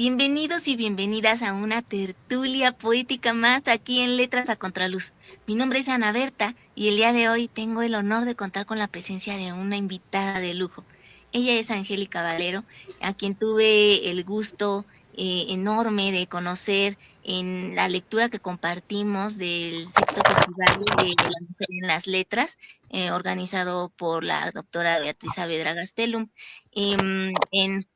Bienvenidos y bienvenidas a una tertulia poética más aquí en Letras a Contraluz. Mi nombre es Ana Berta y el día de hoy tengo el honor de contar con la presencia de una invitada de lujo. Ella es Angélica Valero, a quien tuve el gusto enorme de conocer en la lectura que compartimos del Sexto Festival de la Mujer en las Letras, organizado por la doctora Beatriz Saavedra Gastelum, en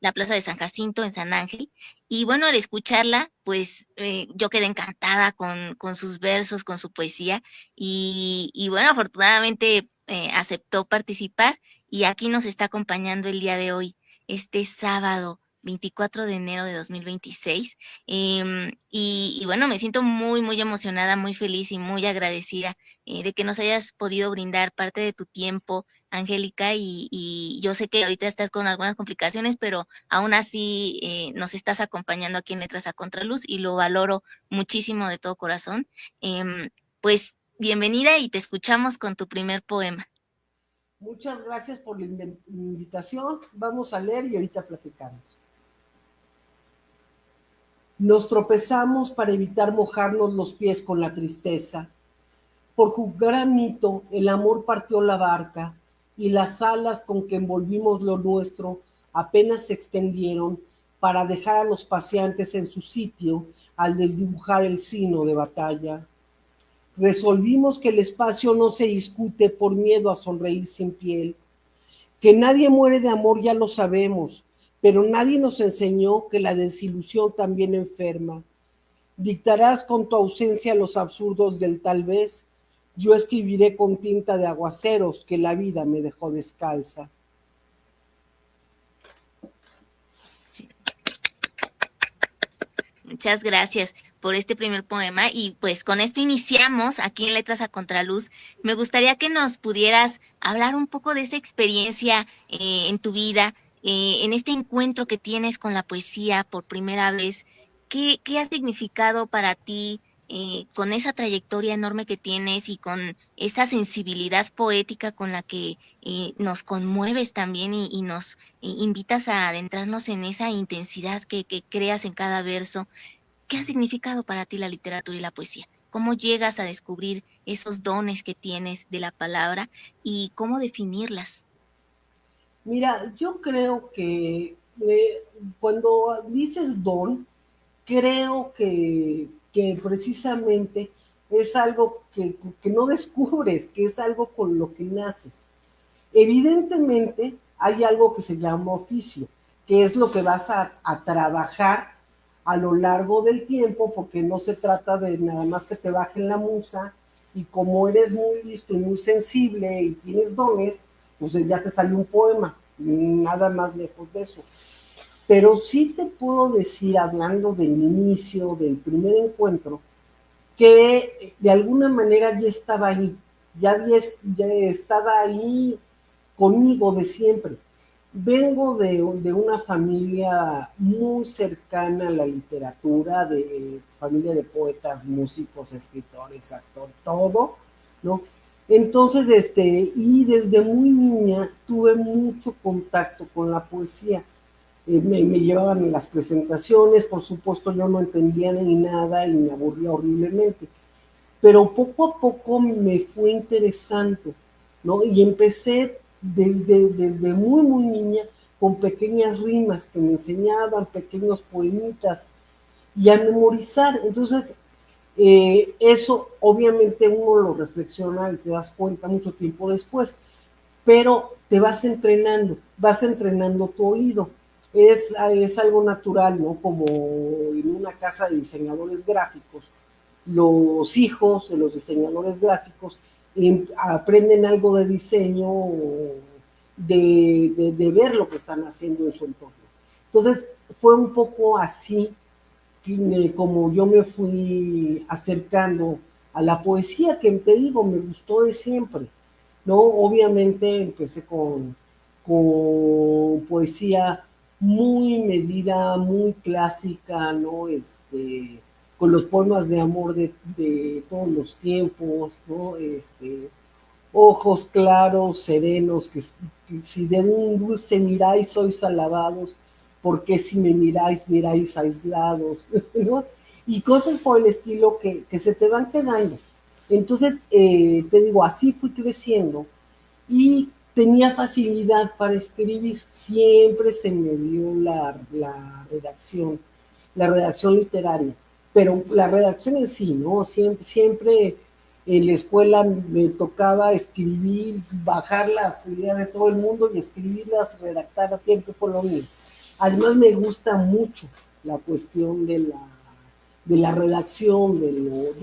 la Plaza de San Jacinto, en San Ángel. Y bueno, al escucharla, pues yo quedé encantada con sus versos, con su poesía y bueno, afortunadamente aceptó participar y aquí nos está acompañando el día de hoy, este sábado 24 de enero de 2026. Y bueno, me siento muy, muy emocionada, muy feliz y muy agradecida de que nos hayas podido brindar parte de tu tiempo, Angélica, y yo sé que ahorita estás con algunas complicaciones, pero aún así nos estás acompañando aquí en Letras a Contraluz y lo valoro muchísimo de todo corazón. Pues bienvenida y te escuchamos con tu primer poema. Muchas gracias por la invitación. Vamos a leer y ahorita platicamos. Nos tropezamos para evitar mojarnos los pies con la tristeza. Por jugar a mito, el amor partió la barca y las alas con que envolvimos lo nuestro apenas se extendieron para dejar a los paseantes en su sitio al desdibujar el sino de batalla. Resolvimos que el espacio no se discute por miedo a sonreír sin piel. Que nadie muere de amor ya lo sabemos, pero nadie nos enseñó que la desilusión también enferma. Dictarás con tu ausencia los absurdos del tal vez. Yo escribiré con tinta de aguaceros que la vida me dejó descalza. Sí. Muchas gracias por este primer poema y pues con esto iniciamos aquí en Letras a Contraluz. Me gustaría que nos pudieras hablar un poco de esa experiencia en tu vida, en este encuentro que tienes con la poesía por primera vez. ¿Qué ha significado para ti con esa trayectoria enorme que tienes y con esa sensibilidad poética con la que nos conmueves también y nos invitas a adentrarnos en esa intensidad que creas en cada verso? ¿Qué ha significado para ti la literatura y la poesía? ¿Cómo llegas a descubrir esos dones que tienes de la palabra y cómo definirlas? Mira, yo creo que cuando dices don, creo que precisamente es algo que no descubres, que es algo con lo que naces. Evidentemente hay algo que se llama oficio, que es lo que vas a trabajar a lo largo del tiempo, porque no se trata de nada más que te bajen la musa y como eres muy listo y muy sensible y tienes dones, pues ya te sale un poema, nada más lejos de eso. Pero sí te puedo decir, hablando del inicio, del primer encuentro, que de alguna manera ya estaba ahí, ya estaba ahí conmigo de siempre. Vengo de una familia muy cercana a la literatura, de familia de poetas, músicos, escritores, actor, todo, ¿no? Entonces, y desde muy niña tuve mucho contacto con la poesía. Me llevaban en las presentaciones, por supuesto yo no entendía ni nada y me aburría horriblemente, pero poco a poco me fue interesante, ¿no? Y empecé desde muy, muy niña con pequeñas rimas que me enseñaban, pequeños poemitas y a memorizar. Entonces, eso obviamente uno lo reflexiona y te das cuenta mucho tiempo después, pero te vas entrenando tu oído. Es algo natural, ¿no? Como en una casa de diseñadores gráficos, los hijos de los diseñadores gráficos aprenden algo de diseño, de ver lo que están haciendo en su entorno. Entonces, fue un poco así como yo me fui acercando a la poesía, que te digo, me gustó de siempre, ¿no? Obviamente empecé con poesía muy medida, muy clásica, ¿no? Con los poemas de amor de todos los tiempos, ¿no? Ojos claros, serenos, que si de un dulce miráis sois alabados, ¿por qué si me miráis, miráis aislados? ¿No? Y cosas por el estilo que se te van quedando. Entonces, te digo, así fui creciendo y tenía facilidad para escribir. Siempre se me dio la redacción literaria, pero la redacción en sí, ¿no? Siempre en la escuela me tocaba escribir, bajar las ideas de todo el mundo y escribirlas, redactarlas, siempre fue lo mío. Además me gusta mucho la cuestión de la redacción, de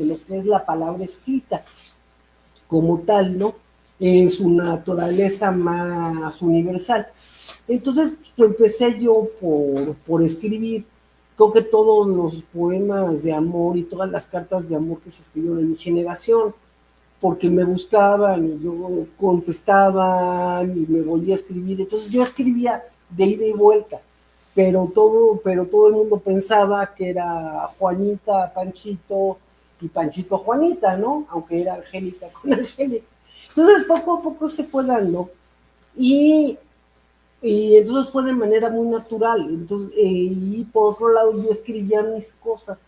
lo que es la palabra escrita como tal, ¿no? En su naturaleza más universal. Entonces pues, empecé yo por escribir, creo que todos los poemas de amor y todas las cartas de amor que se escribieron en mi generación, porque me buscaban y yo contestaba y me volvía a escribir. Entonces yo escribía de ida y vuelta, pero todo el mundo pensaba que era Juanita, Panchito y Panchito Juanita, ¿no? Aunque era Angélica con Angélica. Entonces poco a poco se fue dando y, y entonces fue de manera muy natural. Entonces, y por otro lado yo escribía mis cosas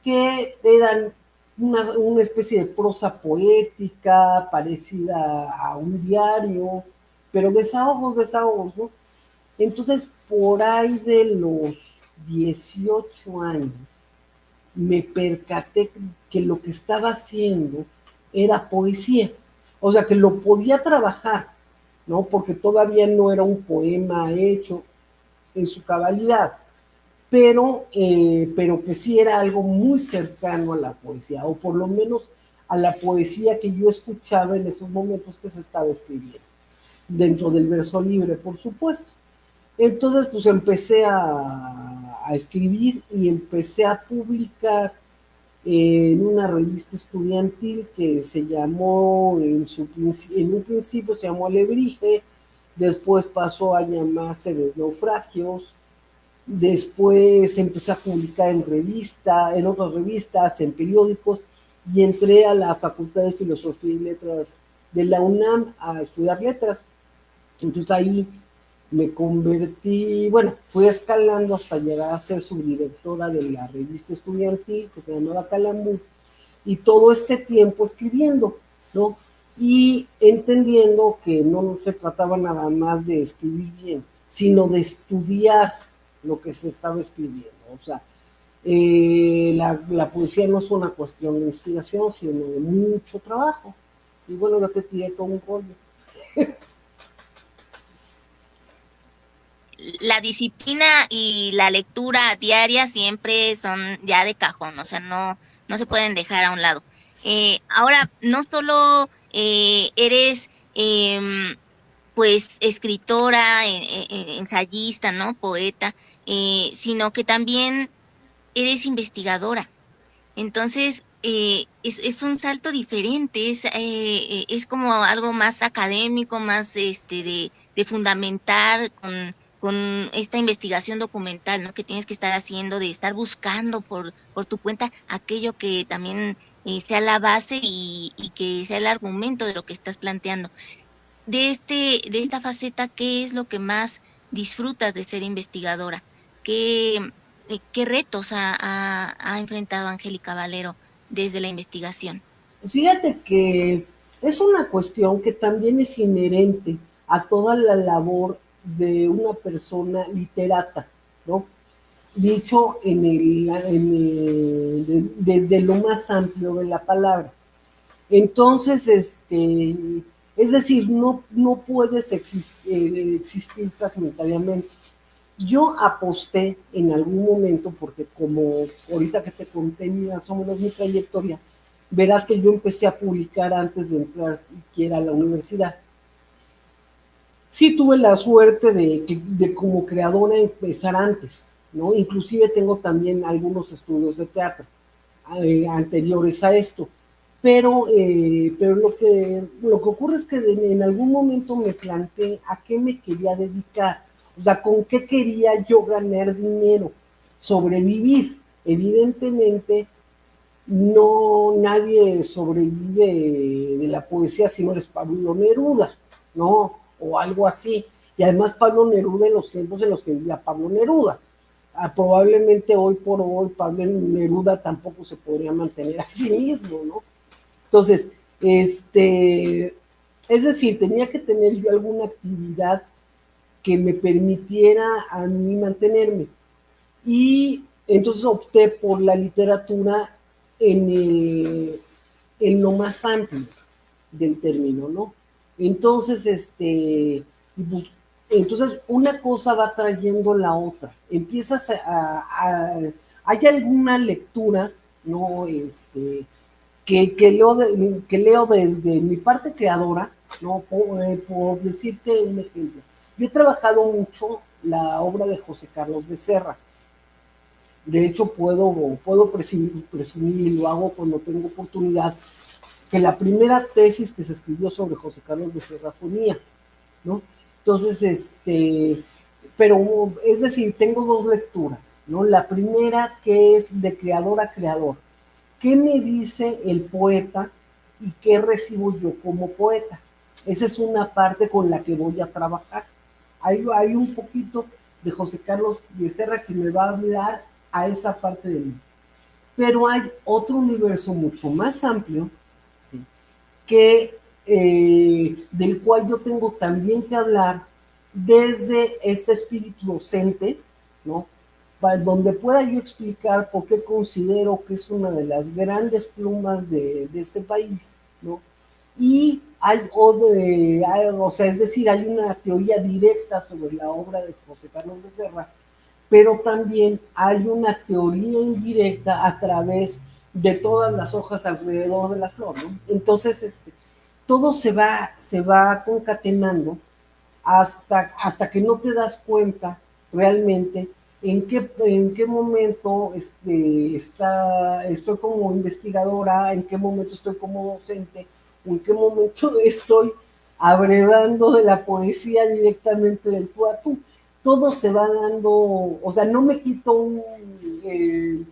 que eran una especie de prosa poética parecida a un diario, pero desahogos, ¿no? Entonces, por ahí de los 18 años, me percaté que lo que estaba haciendo era poesía, o sea, que lo podía trabajar, ¿no? Porque todavía no era un poema hecho en su cabalidad, pero que sí era algo muy cercano a la poesía, o por lo menos a la poesía que yo escuchaba en esos momentos que se estaba escribiendo, dentro del verso libre, por supuesto. Entonces, pues empecé a escribir y empecé a publicar en una revista estudiantil que se llamó, en un principio se llamó Alebrije, después pasó a llamarse Desnaufragios, después empecé a publicar en otras revistas, en periódicos, y entré a la Facultad de Filosofía y Letras de la UNAM a estudiar letras. Entonces ahí me convertí, bueno, fui escalando hasta llegar a ser subdirectora de la revista estudiantil que se llamaba Calambú, y todo este tiempo escribiendo, ¿no? Y entendiendo que no se trataba nada más de escribir bien, sino de estudiar lo que se estaba escribiendo. O sea, la poesía no es una cuestión de inspiración, sino de mucho trabajo. Y bueno, ya te tiré todo un rollo. La disciplina y la lectura diaria siempre son ya de cajón, o sea, no se pueden dejar a un lado. Ahora, no solo eres pues escritora, ensayista, ¿no? Poeta, sino que también eres investigadora. Entonces, es un salto diferente, es como algo más académico, más de fundamentar con esta investigación documental, ¿no? Que tienes que estar haciendo, de estar buscando por tu cuenta aquello que también sea la base y que sea el argumento de lo que estás planteando. De esta faceta, ¿qué es lo que más disfrutas de ser investigadora? ¿Qué, qué retos ha enfrentado Angélica Valero desde la investigación? Fíjate que es una cuestión que también es inherente a toda la labor de una persona literata, ¿no? Dicho desde lo más amplio de la palabra. Entonces, es decir, no puedes existir fragmentariamente. Yo aposté en algún momento, porque como ahorita que te conté más o menos mi trayectoria, verás que yo empecé a publicar antes de entrar siquiera a la universidad. Sí tuve la suerte de como creadora empezar antes, ¿no? Inclusive tengo también algunos estudios de teatro anteriores a esto. Pero lo que ocurre es que en algún momento me planteé a qué me quería dedicar, o sea, con qué quería yo ganar dinero, sobrevivir. Evidentemente, no nadie sobrevive de la poesía si no eres Pablo Neruda, ¿no? O algo así. Y además Pablo Neruda en los tiempos en los que vivía Pablo Neruda. Probablemente hoy por hoy Pablo Neruda tampoco se podría mantener a sí mismo, ¿no? Entonces, es decir, tenía que tener yo alguna actividad que me permitiera a mí mantenerme. Y entonces opté por la literatura en lo más amplio del término, ¿no? Entonces, pues, entonces una cosa va trayendo la otra. Empiezas hay alguna lectura, ¿no? Que leo desde mi parte creadora, ¿no? Por decirte un ejemplo. Yo he trabajado mucho la obra de José Carlos Becerra. De hecho, puedo presumir, y lo hago cuando tengo oportunidad, que la primera tesis que se escribió sobre José Carlos Becerra fue mía, ¿no? Entonces, pero es decir, tengo dos lecturas, ¿no? La primera que es de creador a creador. ¿Qué me dice el poeta y qué recibo yo como poeta? Esa es una parte con la que voy a trabajar. Hay un poquito de José Carlos Becerra que me va a hablar a esa parte de mí. Pero hay otro universo mucho más amplio, ¿sí? Del cual yo tengo también que hablar desde este espíritu docente, ¿no? Donde pueda yo explicar por qué considero que es una de las grandes plumas de este país, ¿no? Y o sea, es decir, hay una teoría directa sobre la obra de José Carlos Becerra, pero también hay una teoría indirecta a través de todas las hojas alrededor de la flor, ¿no? Entonces, todo se va concatenando hasta que no te das cuenta realmente en qué momento estoy como investigadora, en qué momento estoy como docente, o en qué momento estoy abrevando de la poesía directamente del tú a tú. Todo se va dando, o sea, no me quito el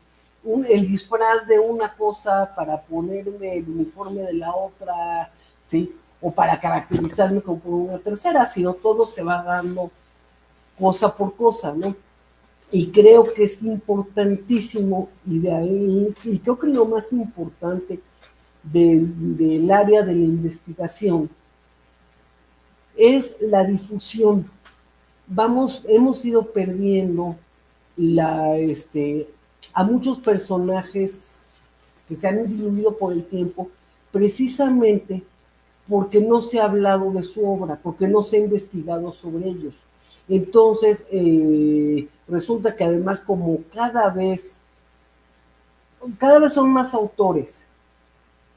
disfraz de una cosa para ponerme el uniforme de la otra, ¿sí? O para caracterizarme como una tercera, sino todo se va dando cosa por cosa, ¿no? Y creo que es importantísimo, y de ahí, y creo que lo más importante del área de la investigación es la difusión. Hemos ido perdiendo a muchos personajes que se han diluido por el tiempo, precisamente porque no se ha hablado de su obra, porque no se ha investigado sobre ellos. Entonces, resulta que además como cada vez son más autores,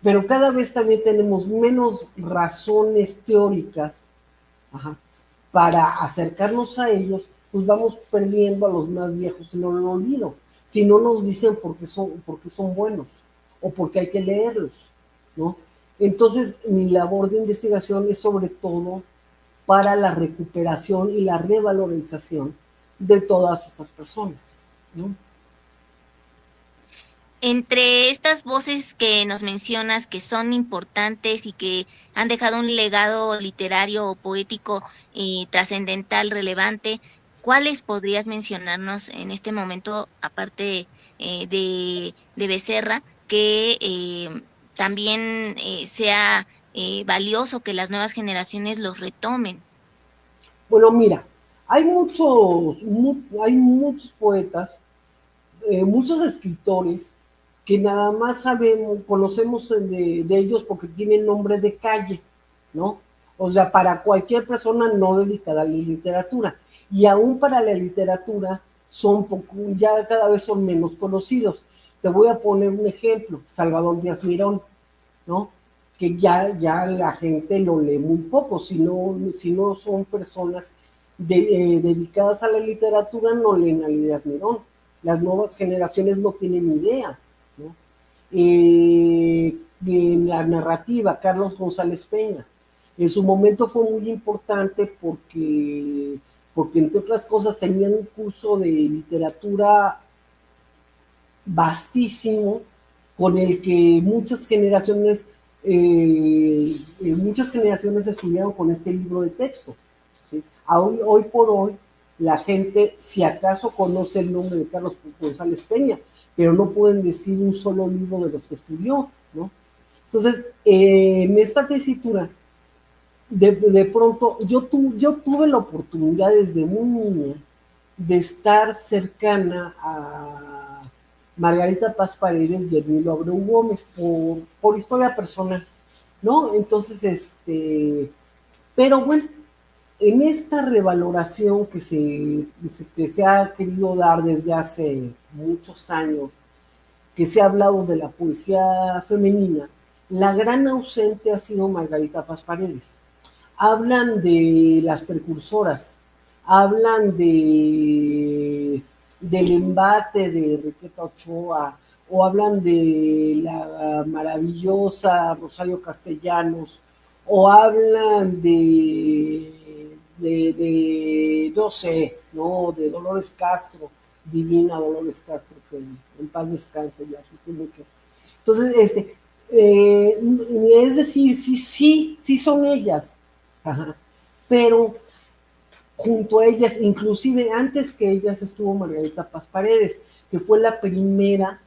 pero cada vez también tenemos menos razones teóricas, ajá, para acercarnos a ellos, pues vamos perdiendo a los más viejos en el olvido. Si no nos dicen porque son buenos o porque hay que leerlos, ¿no? Entonces, mi labor de investigación es sobre todo para la recuperación y la revalorización de todas estas personas, ¿no? Entre estas voces que nos mencionas que son importantes y que han dejado un legado literario o poético trascendental, relevante, ¿cuáles podrías mencionarnos en este momento, aparte de Becerra, que también sea valioso que las nuevas generaciones los retomen? Bueno, mira, hay muchos poetas, muchos escritores que nada más conocemos de ellos porque tienen nombre de calle, ¿no? O sea, para cualquier persona no dedicada a la literatura. Y aún para la literatura ya cada vez son menos conocidos. Te voy a poner un ejemplo, Salvador Díaz Mirón, ¿no? Que ya la gente lo lee muy poco, si no son personas dedicadas a la literatura, no leen a Díaz Mirón. Las nuevas generaciones no tienen idea, ¿no? En la narrativa, Carlos González Peña. En su momento fue muy importante porque entre otras cosas tenían un curso de literatura vastísimo con el que muchas generaciones estudiaron con este libro de texto, ¿sí? Hoy por hoy, la gente, si acaso conoce el nombre de Carlos González Peña, pero no pueden decir un solo libro de los que escribió, ¿no? Entonces, en esta tesitura, de pronto, yo tuve la oportunidad desde muy niña de estar cercana a Margarita Paz Paredes y Emilio Abreu Gómez por historia personal, ¿no? Entonces, pero bueno, en esta revaloración que se ha querido dar desde hace muchos años, que se ha hablado de la poesía femenina, la gran ausente ha sido Margarita Paz Paredes. Hablan de las precursoras, hablan del embate de Enriqueta Ochoa, o hablan de la maravillosa Rosario Castellanos, o hablan no sé, ¿no? De Dolores Castro, divina Dolores Castro, que en paz descanse, ya fuiste mucho. Entonces, es decir, sí son ellas, ajá, pero junto a ellas, inclusive antes que ellas estuvo Margarita Paz Paredes, que fue la primera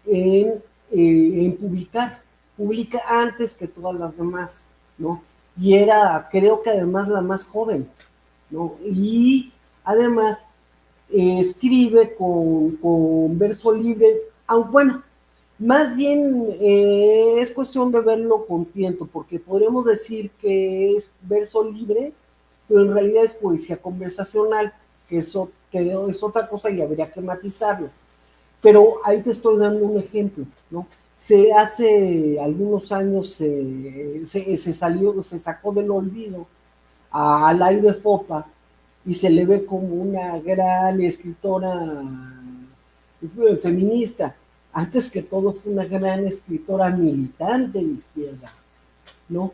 en, en publica antes que todas las demás, ¿no? Y era, creo que además la más joven, ¿no? Y además escribe con verso libre, aunque bueno, más bien es cuestión de verlo con tiento, porque podríamos decir que es verso libre, pero en realidad es poesía conversacional, que es otra cosa y habría que matizarlo. Pero ahí te estoy dando un ejemplo, ¿no? Hace algunos años se sacó del olvido a Laide Fopa y se le ve como una gran escritora feminista. Antes que todo fue una gran escritora militante de izquierda, ¿no?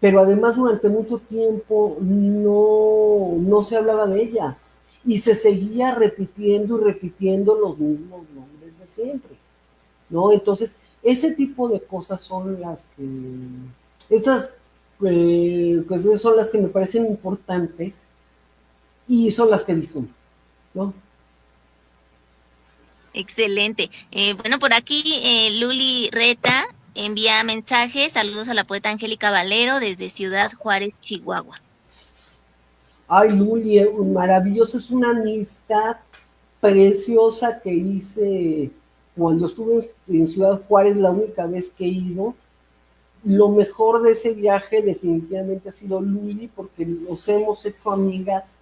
Pero además durante mucho tiempo no se hablaba de ellas y se seguía repitiendo y repitiendo los mismos nombres de siempre, ¿no? Entonces, ese tipo de cosas son las que, esas cuestiones son las que me parecen importantes y son las que difundo, ¿no? Excelente. Bueno, por aquí Luli Reta envía mensajes. Saludos a la poeta Angélica Valero desde Ciudad Juárez, Chihuahua. Ay, Luli, maravillosa, es una amistad preciosa que hice cuando estuve en Ciudad Juárez, la única vez que he ido. Lo mejor de ese viaje definitivamente ha sido Luli, porque nos hemos hecho amigas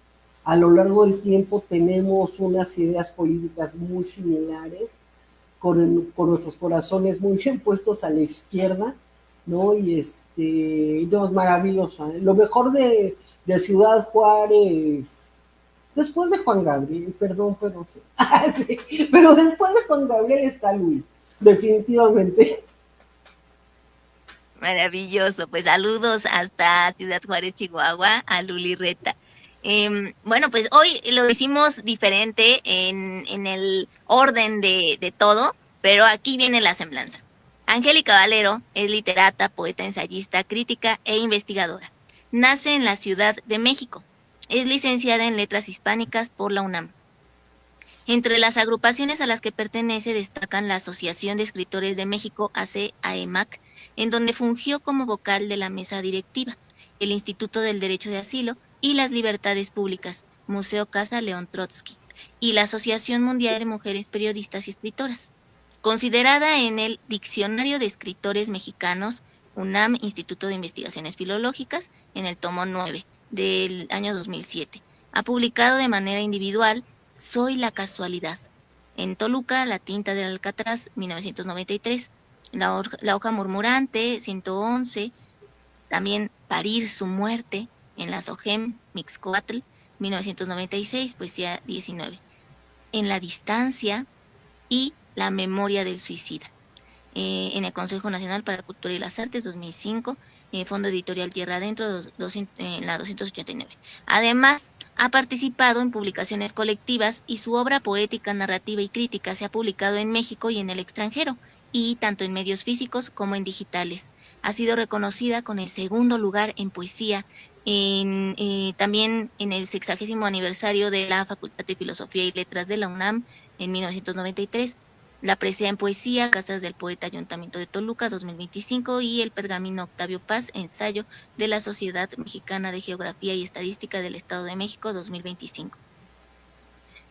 a lo largo del tiempo, tenemos unas ideas políticas muy similares, con nuestros corazones muy bien puestos a la izquierda, ¿no? No, es maravilloso. Lo mejor de Ciudad Juárez, después de Juan Gabriel, perdón, pero sí. Sí, pero después de Juan Gabriel está Luis, definitivamente. Maravilloso. Pues saludos hasta Ciudad Juárez, Chihuahua, a Luli Reta. Bueno, pues hoy lo hicimos diferente en el orden de todo, pero aquí viene la semblanza. Angélica Valero es literata, poeta, ensayista, crítica e investigadora. Nace en la Ciudad de México. Es licenciada en Letras Hispánicas por la UNAM. Entre las agrupaciones a las que pertenece destacan la Asociación de Escritores de México, AC-AEMAC, en donde fungió como vocal de la mesa directiva, el Instituto del Derecho de Asilo y las Libertades Públicas, Museo Casa León Trotsky, y la Asociación Mundial de Mujeres Periodistas y Escritoras. Considerada en el Diccionario de Escritores Mexicanos, UNAM, Instituto de Investigaciones Filológicas, en el tomo 9 del año 2007. Ha publicado de manera individual Soy la casualidad. En Toluca, La tinta del Alcatraz, 1993. La hoja murmurante, 111. También Parir su muerte, en la SOGEM, Mixcoatl, 1996, poesía 19. En la distancia y La memoria del suicida. En el Consejo Nacional para la Cultura y las Artes, 2005, Fondo Editorial Tierra Adentro, en la 289. Además, ha participado en publicaciones colectivas y su obra poética, narrativa y crítica se ha publicado en México y en el extranjero, y tanto en medios físicos como en digitales. Ha sido reconocida con el segundo lugar en poesía También en el 60º aniversario de la Facultad de Filosofía y Letras de la UNAM en 1993, la presea en poesía, Casas del Poeta Ayuntamiento de Toluca 2025 y el pergamino Octavio Paz, ensayo de la Sociedad Mexicana de Geografía y Estadística del Estado de México 2025.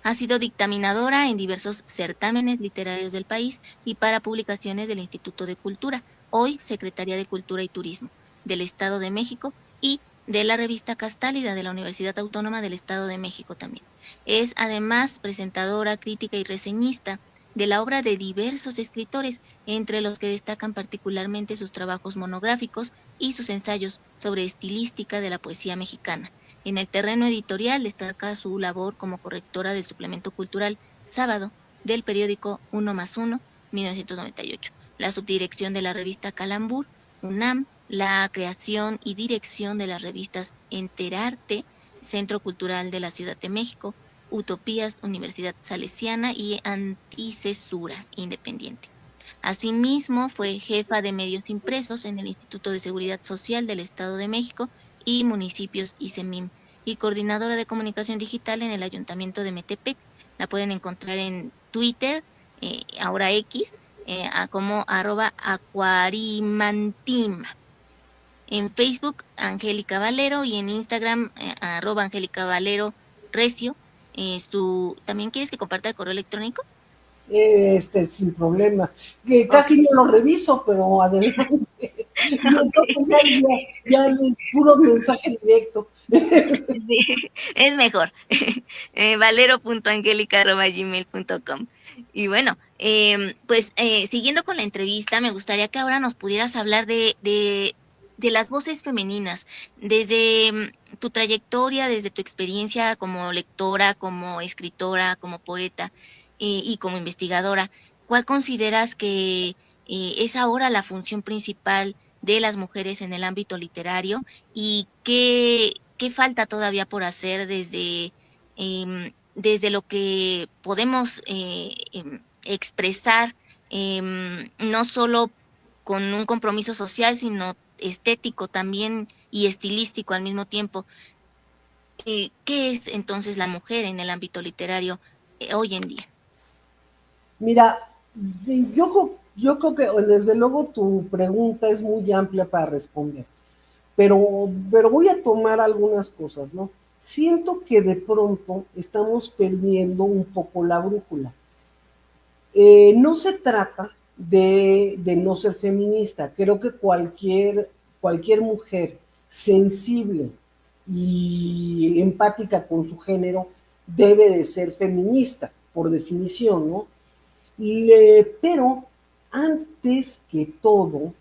Ha sido dictaminadora en diversos certámenes literarios del país y para publicaciones del Instituto de Cultura, hoy Secretaría de Cultura y Turismo del Estado de México y de la revista Castálida de la Universidad Autónoma del Estado de México también. Es además presentadora, crítica y reseñista de la obra de diversos escritores, entre los que destacan particularmente sus trabajos monográficos y sus ensayos sobre estilística de la poesía mexicana. En el terreno editorial destaca su labor como correctora del suplemento cultural Sábado del periódico 1+1, 1998, la subdirección de la revista Calambur, UNAM, la creación y dirección de las revistas Enterarte, Centro Cultural de la Ciudad de México, Utopías, Universidad Salesiana y Anticesura Independiente. Asimismo, fue jefa de medios impresos en el Instituto de Seguridad Social del Estado de México y Municipios ICEMIM, y coordinadora de comunicación digital en el Ayuntamiento de Metepec. La pueden encontrar en Twitter, ahora X, como @aquarimantim. En Facebook, Angélica Valero, y en Instagram, @Angélica Valero Recio. ¿También quieres que comparta el correo electrónico? Sin problemas. Que Ok. casi no lo reviso, pero adelante. Yo Ok. creo que ya el puro mensaje directo. Sí, es mejor. valero.angelica@gmail.com. Y bueno, pues siguiendo con la entrevista, me gustaría que ahora nos pudieras hablar de las voces femeninas, desde tu trayectoria, desde tu experiencia como lectora, como escritora, como poeta y como investigadora. ¿Cuál consideras que es ahora la función principal de las mujeres en el ámbito literario y qué falta todavía por hacer desde lo que podemos expresar, no solo con un compromiso social, sino estético también y estilístico al mismo tiempo? ¿Qué es entonces la mujer en el ámbito literario hoy en día? Mira, yo creo que desde luego tu pregunta es muy amplia para responder, pero voy a tomar algunas cosas, ¿no? Siento que de pronto estamos perdiendo un poco la brújula. No se trata de no ser feminista. Creo que cualquier mujer sensible y empática con su género debe de ser feminista, por definición, ¿no? Pero antes que todo,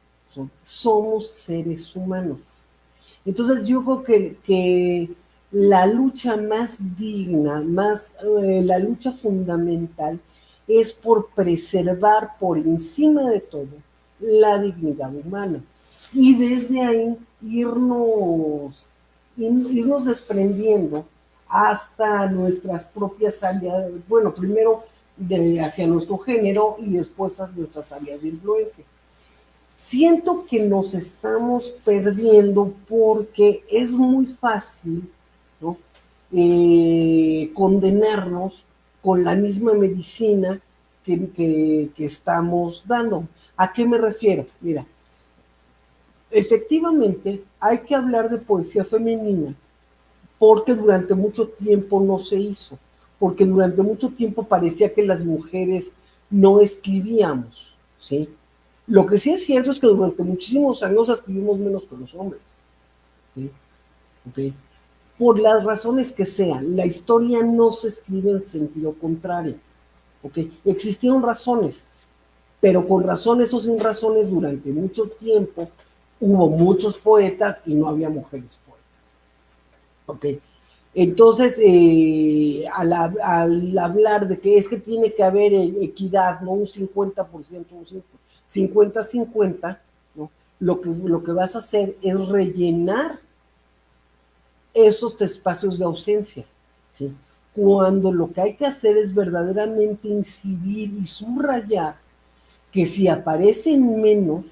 somos seres humanos. Entonces yo creo que la lucha más digna, la lucha fundamental es por preservar por encima de todo la dignidad humana. Y desde ahí irnos desprendiendo hasta nuestras propias áreas, bueno, primero hacia nuestro género y después a nuestras áreas de influencia. Siento que nos estamos perdiendo porque es muy fácil, ¿no? Condenarnos con la misma medicina que estamos dando. ¿A qué me refiero? Mira, efectivamente hay que hablar de poesía femenina porque durante mucho tiempo no se hizo, porque durante mucho tiempo parecía que las mujeres no escribíamos, ¿sí? Lo que sí es cierto es que durante muchísimos años escribimos menos que los hombres, ¿sí? ¿Okay? Por las razones que sean, la historia no se escribe en sentido contrario, ¿ok? Existieron razones, pero con razones o sin razones durante mucho tiempo hubo muchos poetas y no había mujeres poetas, ¿ok? Entonces, al hablar de que es que tiene que haber equidad, no un 50%, un 50-50, ¿no? Lo que vas a hacer es rellenar esos espacios de ausencia, ¿sí? Cuando lo que hay que hacer es verdaderamente incidir y subrayar que si aparecen menos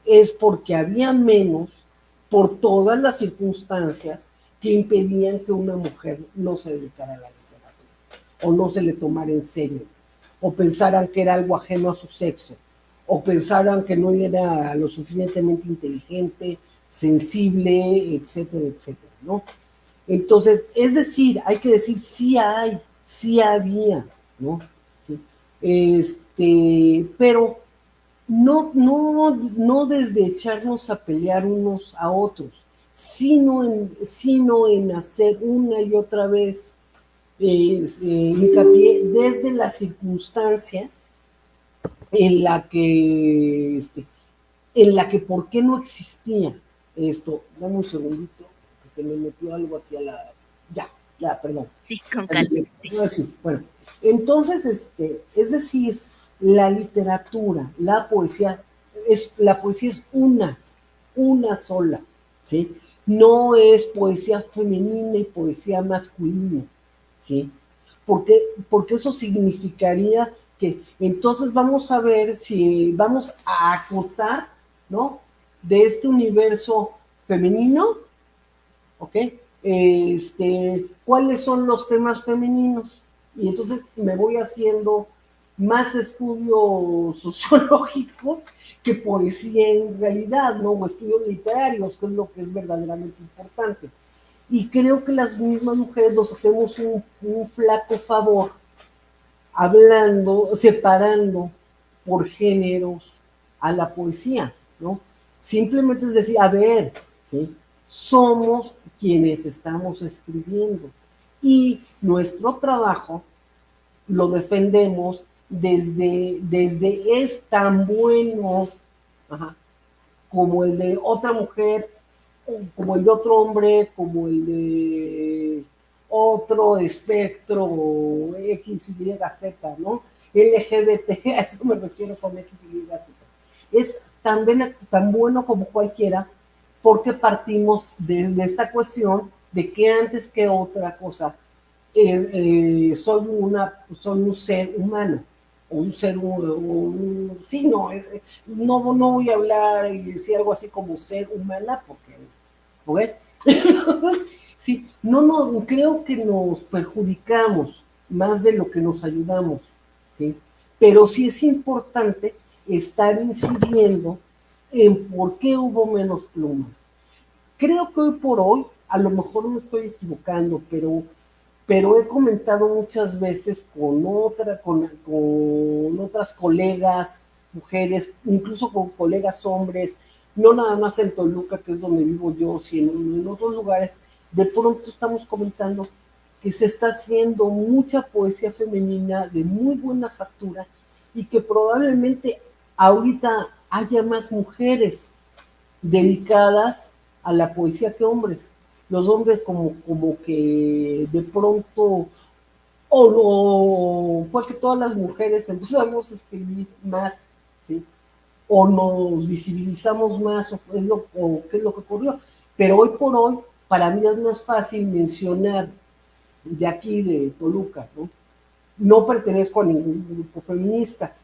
es porque había menos por todas las circunstancias que impedían que una mujer no se dedicara a la literatura, o no se le tomara en serio, o pensaran que era algo ajeno a su sexo, o pensaran que no era lo suficientemente inteligente, sensible, etcétera, etcétera, ¿no? Entonces, es decir, hay que decir sí había, ¿no? ¿Sí? Pero no desde echarnos a pelear unos a otros, sino en hacer una y otra vez hincapié desde la circunstancia en la que, ¿por qué no existía esto? Dame un segundito, que se me metió algo aquí a la... Perdón. Sí, con calma. Sí. Sí, bueno, entonces, es decir, la literatura, la poesía es una sola, ¿sí? No es poesía femenina y poesía masculina, ¿sí? Porque eso significaría que entonces vamos a ver si vamos a acotar, ¿no? De este universo femenino, ¿ok? ¿Cuáles son los temas femeninos? Y entonces me voy haciendo más estudios sociológicos que poesía en realidad, ¿no? O estudios literarios, que es lo que es verdaderamente importante. Y creo que las mismas mujeres nos hacemos un flaco favor separando por géneros a la poesía, ¿no? Simplemente es decir, a ver, ¿sí? Somos quienes estamos escribiendo y nuestro trabajo lo defendemos desde es tan bueno, ajá, como el de otra mujer, como el de otro hombre, como el de otro espectro X, Y, Z, ¿no? LGBT, a eso me refiero con X, Y, Z. Es tan bueno como cualquiera porque partimos desde esta cuestión de que antes que otra cosa soy un ser humano, o un ser, sí, no voy a hablar y decir algo así como ser humana, porque, ¿ok? Entonces, sí, creo que nos perjudicamos más de lo que nos ayudamos, ¿sí? Pero sí es importante estar incidiendo en por qué hubo menos plumas. Creo que hoy por hoy, a lo mejor me estoy equivocando, pero he comentado muchas veces con otras colegas, mujeres, incluso con colegas hombres, no nada más en Toluca, que es donde vivo yo, sino en otros lugares, de pronto estamos comentando que se está haciendo mucha poesía femenina de muy buena factura y que probablemente ahorita haya más mujeres dedicadas a la poesía que hombres. Los hombres como que de pronto, o fue que todas las mujeres empezamos a escribir más, ¿sí? O nos visibilizamos más, o qué es lo que ocurrió. Pero hoy por hoy, para mí es más fácil mencionar de aquí, de Toluca, ¿no? No pertenezco a ningún grupo feminista.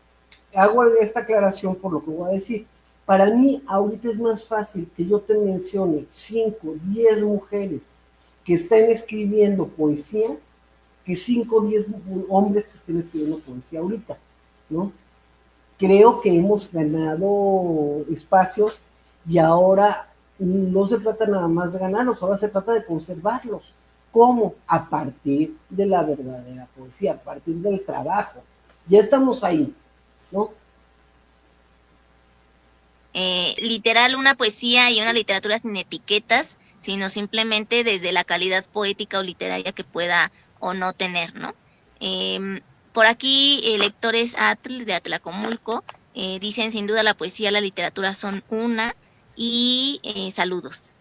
Hago esta aclaración por lo que voy a decir. Para mí, ahorita es más fácil que yo te mencione 5, 10 mujeres que estén escribiendo poesía que 5, 10 hombres que estén escribiendo poesía ahorita, ¿no? Creo que hemos ganado espacios y ahora no se trata nada más de ganarlos, ahora se trata de conservarlos. ¿Cómo? A partir de la verdadera poesía, a partir del trabajo. Ya estamos ahí, ¿no? Literal, una poesía y una literatura sin etiquetas, sino simplemente desde la calidad poética o literaria que pueda o no tener, ¿no? Em, por aquí, lectores Atl de Atlacomulco dicen sin duda la poesía y la literatura son una y saludos.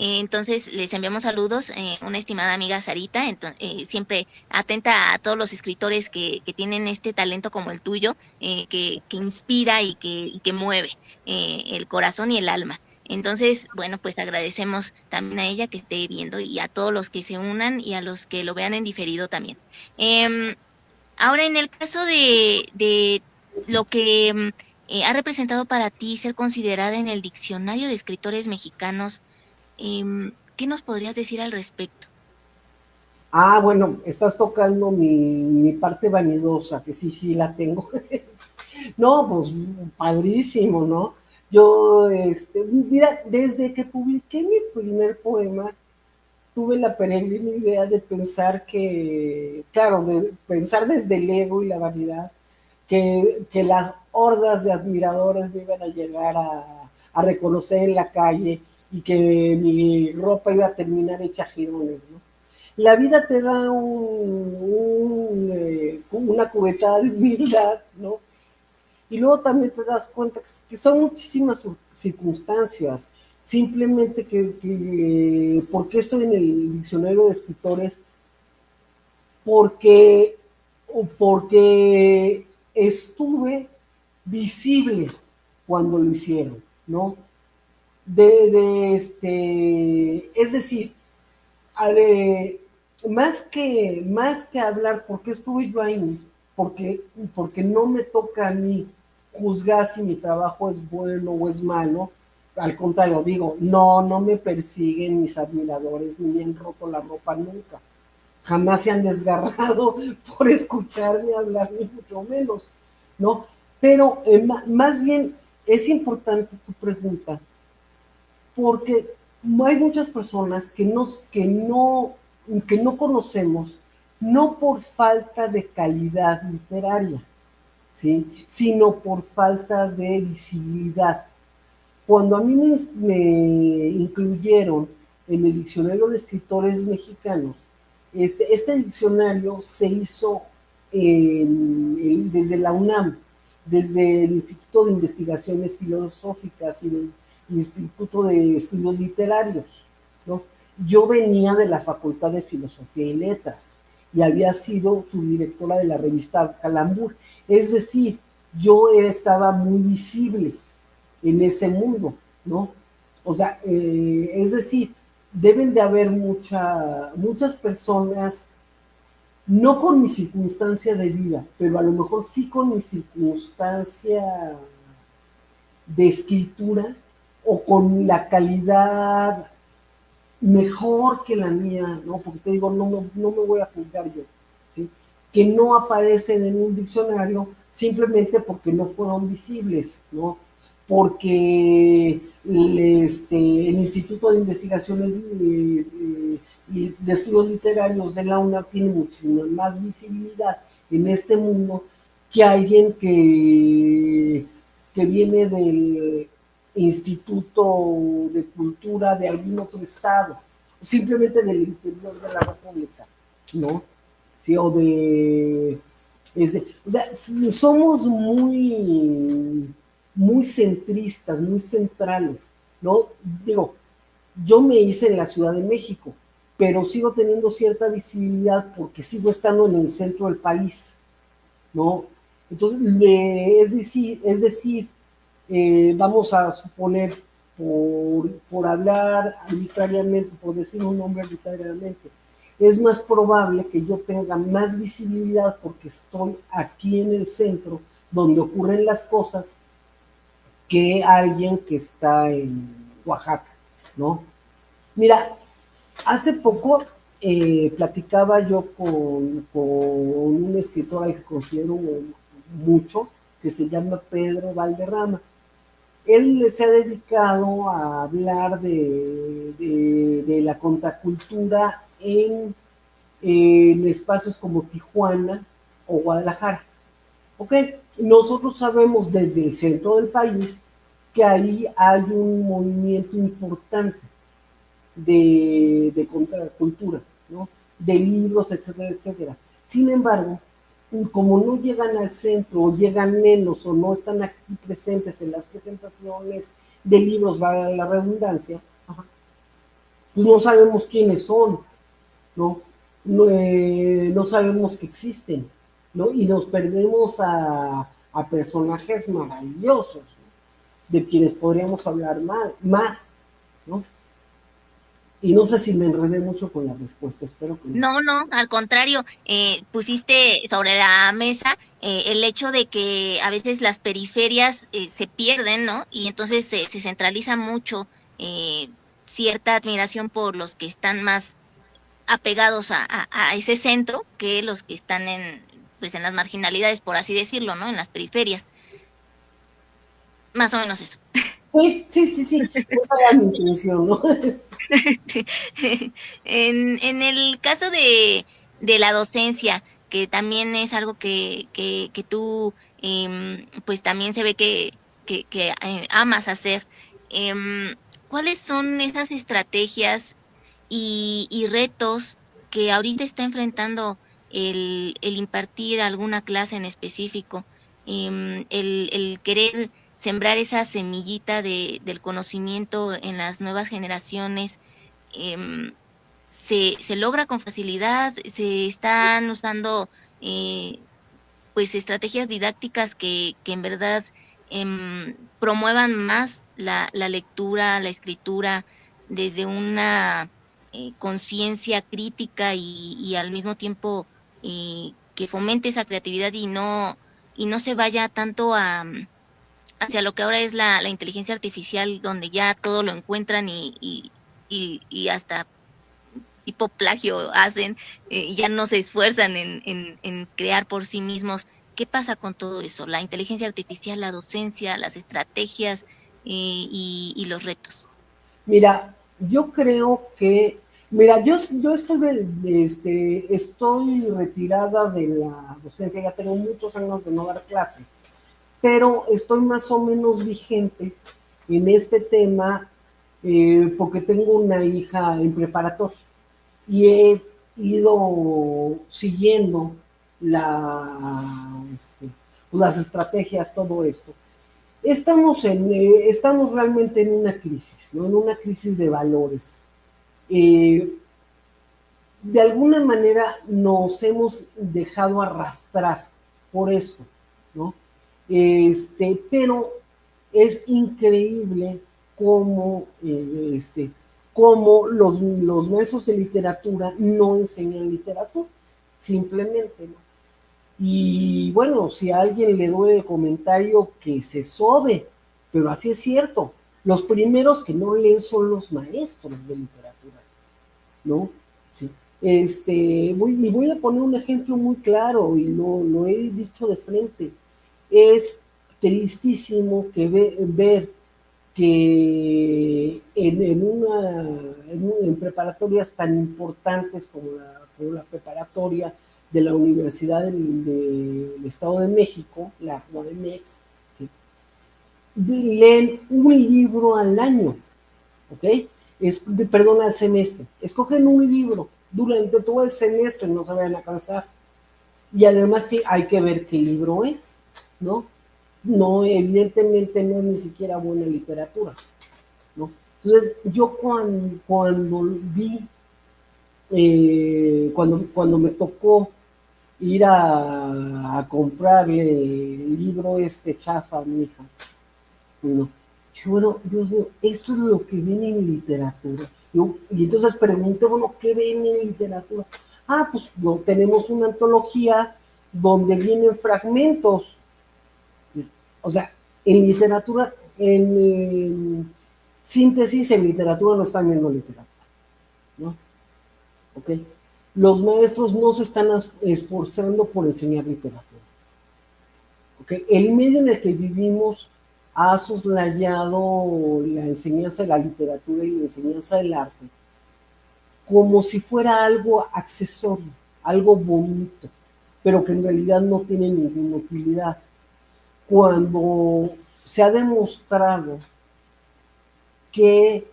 Entonces, les enviamos saludos, una estimada amiga Sarita, siempre atenta a todos los escritores que tienen este talento como el tuyo, que inspira y que mueve el corazón y el alma. Entonces, bueno, pues agradecemos también a ella que esté viendo y a todos los que se unan y a los que lo vean en diferido también. Em, Ahora, en el caso de lo que ha representado para ti ser considerada en el diccionario de escritores mexicanos, ¿Qué nos podrías decir al respecto? Bueno, estás tocando mi parte vanidosa, que sí, sí la tengo. No, pues padrísimo, ¿no? Yo, mira, desde que publiqué mi primer poema, tuve la peregrina idea de pensar que, claro, de pensar desde el ego y la vanidad, que las hordas de admiradores me iban a llegar a reconocer en la calle y que mi ropa iba a terminar hecha jirones, ¿no? La vida te da una cubetada de humildad, ¿no? Y luego también te das cuenta que son muchísimas circunstancias. Simplemente ¿por qué estoy en el diccionario de escritores? Porque, porque estuve visible cuando lo hicieron, ¿no? Es decir, Ale, más que hablar, ¿por qué estuve yo ahí? Porque, porque no me toca a mí juzgar si mi trabajo es bueno o es malo. Al contrario, digo, no me persiguen mis admiradores, ni me han roto la ropa nunca. Jamás se han desgarrado por escucharme hablar, ni mucho menos, ¿no? Pero más bien es importante tu pregunta, porque hay muchas personas que no conocemos, no por falta de calidad literaria, ¿sí? Sino por falta de visibilidad. Cuando a mí me incluyeron en el diccionario de escritores mexicanos, este diccionario se hizo desde la UNAM, desde el Instituto de Investigaciones Filosóficas y el Instituto de Estudios Literarios, ¿no? Yo venía de la Facultad de Filosofía y Letras y había sido subdirectora de la revista Calambur. Es decir, yo estaba muy visible en ese mundo, ¿no? O sea, es decir, deben de haber muchas personas, no con mi circunstancia de vida, pero a lo mejor sí con mi circunstancia de escritura o con la calidad mejor que la mía, ¿no? Porque te digo, no me voy a juzgar yo, ¿sí? Que no aparecen en un diccionario simplemente porque no fueron visibles, ¿no? Porque el Instituto de Investigaciones y de Estudios Literarios de la UNAM tiene muchísima más visibilidad en este mundo que alguien que viene del Instituto de Cultura de algún otro estado, simplemente del interior de la República, ¿no? Sí, o sea, somos muy centristas, muy centrales, ¿no? Digo, yo me hice en la Ciudad de México, pero sigo teniendo cierta visibilidad porque sigo estando en el centro del país, ¿no? Entonces, es decir, vamos a suponer, por hablar arbitrariamente, por decir un nombre arbitrariamente, es más probable que yo tenga más visibilidad porque estoy aquí en el centro donde ocurren las cosas que alguien que está en Oaxaca, ¿no? Mira, hace poco platicaba yo con un escritor al que considero mucho, que se llama Pedro Valderrama. Él se ha dedicado a hablar de la contracultura en espacios como Tijuana o Guadalajara. ¿Ok? Nosotros sabemos desde el centro del país que ahí hay un movimiento importante de contracultura, ¿no? De libros, etcétera, etcétera. Sin embargo, como no llegan al centro, o llegan menos, o no están aquí presentes en las presentaciones de libros, valga la redundancia, pues no sabemos quiénes son, ¿no? No sabemos que existen, ¿no? Y nos perdemos a personajes maravillosos, ¿no? De quienes podríamos hablar más, ¿no? Y no sé si me enredé mucho con la respuesta, espero que no. No, no, al contrario, pusiste sobre la mesa el hecho de que a veces las periferias se pierden, ¿no? Y entonces se centraliza mucho. cierta admiración por los que están más apegados a ese centro que los que están pues en las marginalidades, por así decirlo, ¿no? En las periferias. Más o menos eso. Sí, sí, sí, sí, esa era mi intención, ¿no? En el caso de la docencia, que también es algo que tú, pues también se ve que amas hacer, ¿cuáles son esas estrategias y retos que ahorita está enfrentando el impartir alguna clase en específico? El querer sembrar esa semillita del conocimiento en las nuevas generaciones, em, se logra con facilidad, se están usando eh, pues estrategias didácticas que en verdad promuevan más la lectura, la escritura desde una conciencia crítica y al mismo tiempo que fomente esa creatividad y no se vaya tanto hacia lo que ahora es la inteligencia artificial, donde ya todo lo encuentran y hasta tipo plagio hacen, ya no se esfuerzan en crear por sí mismos. ¿Qué pasa con todo eso? La inteligencia artificial, la docencia, las estrategias y los retos. Mira, yo creo que, mira, yo estoy, estoy retirada de la docencia, ya tengo muchos años de no dar clase, pero estoy más o menos vigente en este tema porque tengo una hija en preparatoria y he ido siguiendo las estrategias, todo esto. Estamos realmente en una crisis, ¿no? En una crisis de valores. Eh, de alguna manera nos hemos dejado arrastrar por esto, ¿no? Pero es increíble cómo, cómo los maestros de literatura no enseñan literatura, simplemente, ¿no? Y bueno, si a alguien le duele el comentario, que se sobe, pero así es cierto. Los primeros que no leen son los maestros de literatura, ¿no? Sí. Y voy a poner un ejemplo muy claro y lo he dicho de frente. Es tristísimo ver que en preparatorias tan importantes como la preparatoria de la Universidad del Estado de México, la UAMX, ¿sí? Leen un libro al año, ¿ok? Perdón, al semestre. Escogen un libro durante todo el semestre, no se vayan a cansar. Y además hay que ver qué libro es, ¿no? No, evidentemente no es ni siquiera buena literatura, ¿no? Entonces, yo cuando vi, cuando me tocó ir a comprarle el libro chafa a mi hija, ¿no? Bueno, Dios mío, esto es lo que viene en literatura. Y entonces pregunté, bueno, ¿qué viene en literatura? Ah, pues no, tenemos una antología donde vienen fragmentos. O sea, en literatura, en síntesis, en literatura no están viendo literatura, ¿no? ¿Ok? Los maestros no se están esforzando por enseñar literatura. ¿Ok? El medio en el que vivimos ha soslayado la enseñanza de la literatura y la enseñanza del arte como si fuera algo accesorio, algo bonito, pero que en realidad no tiene ninguna utilidad. Cuando se ha demostrado que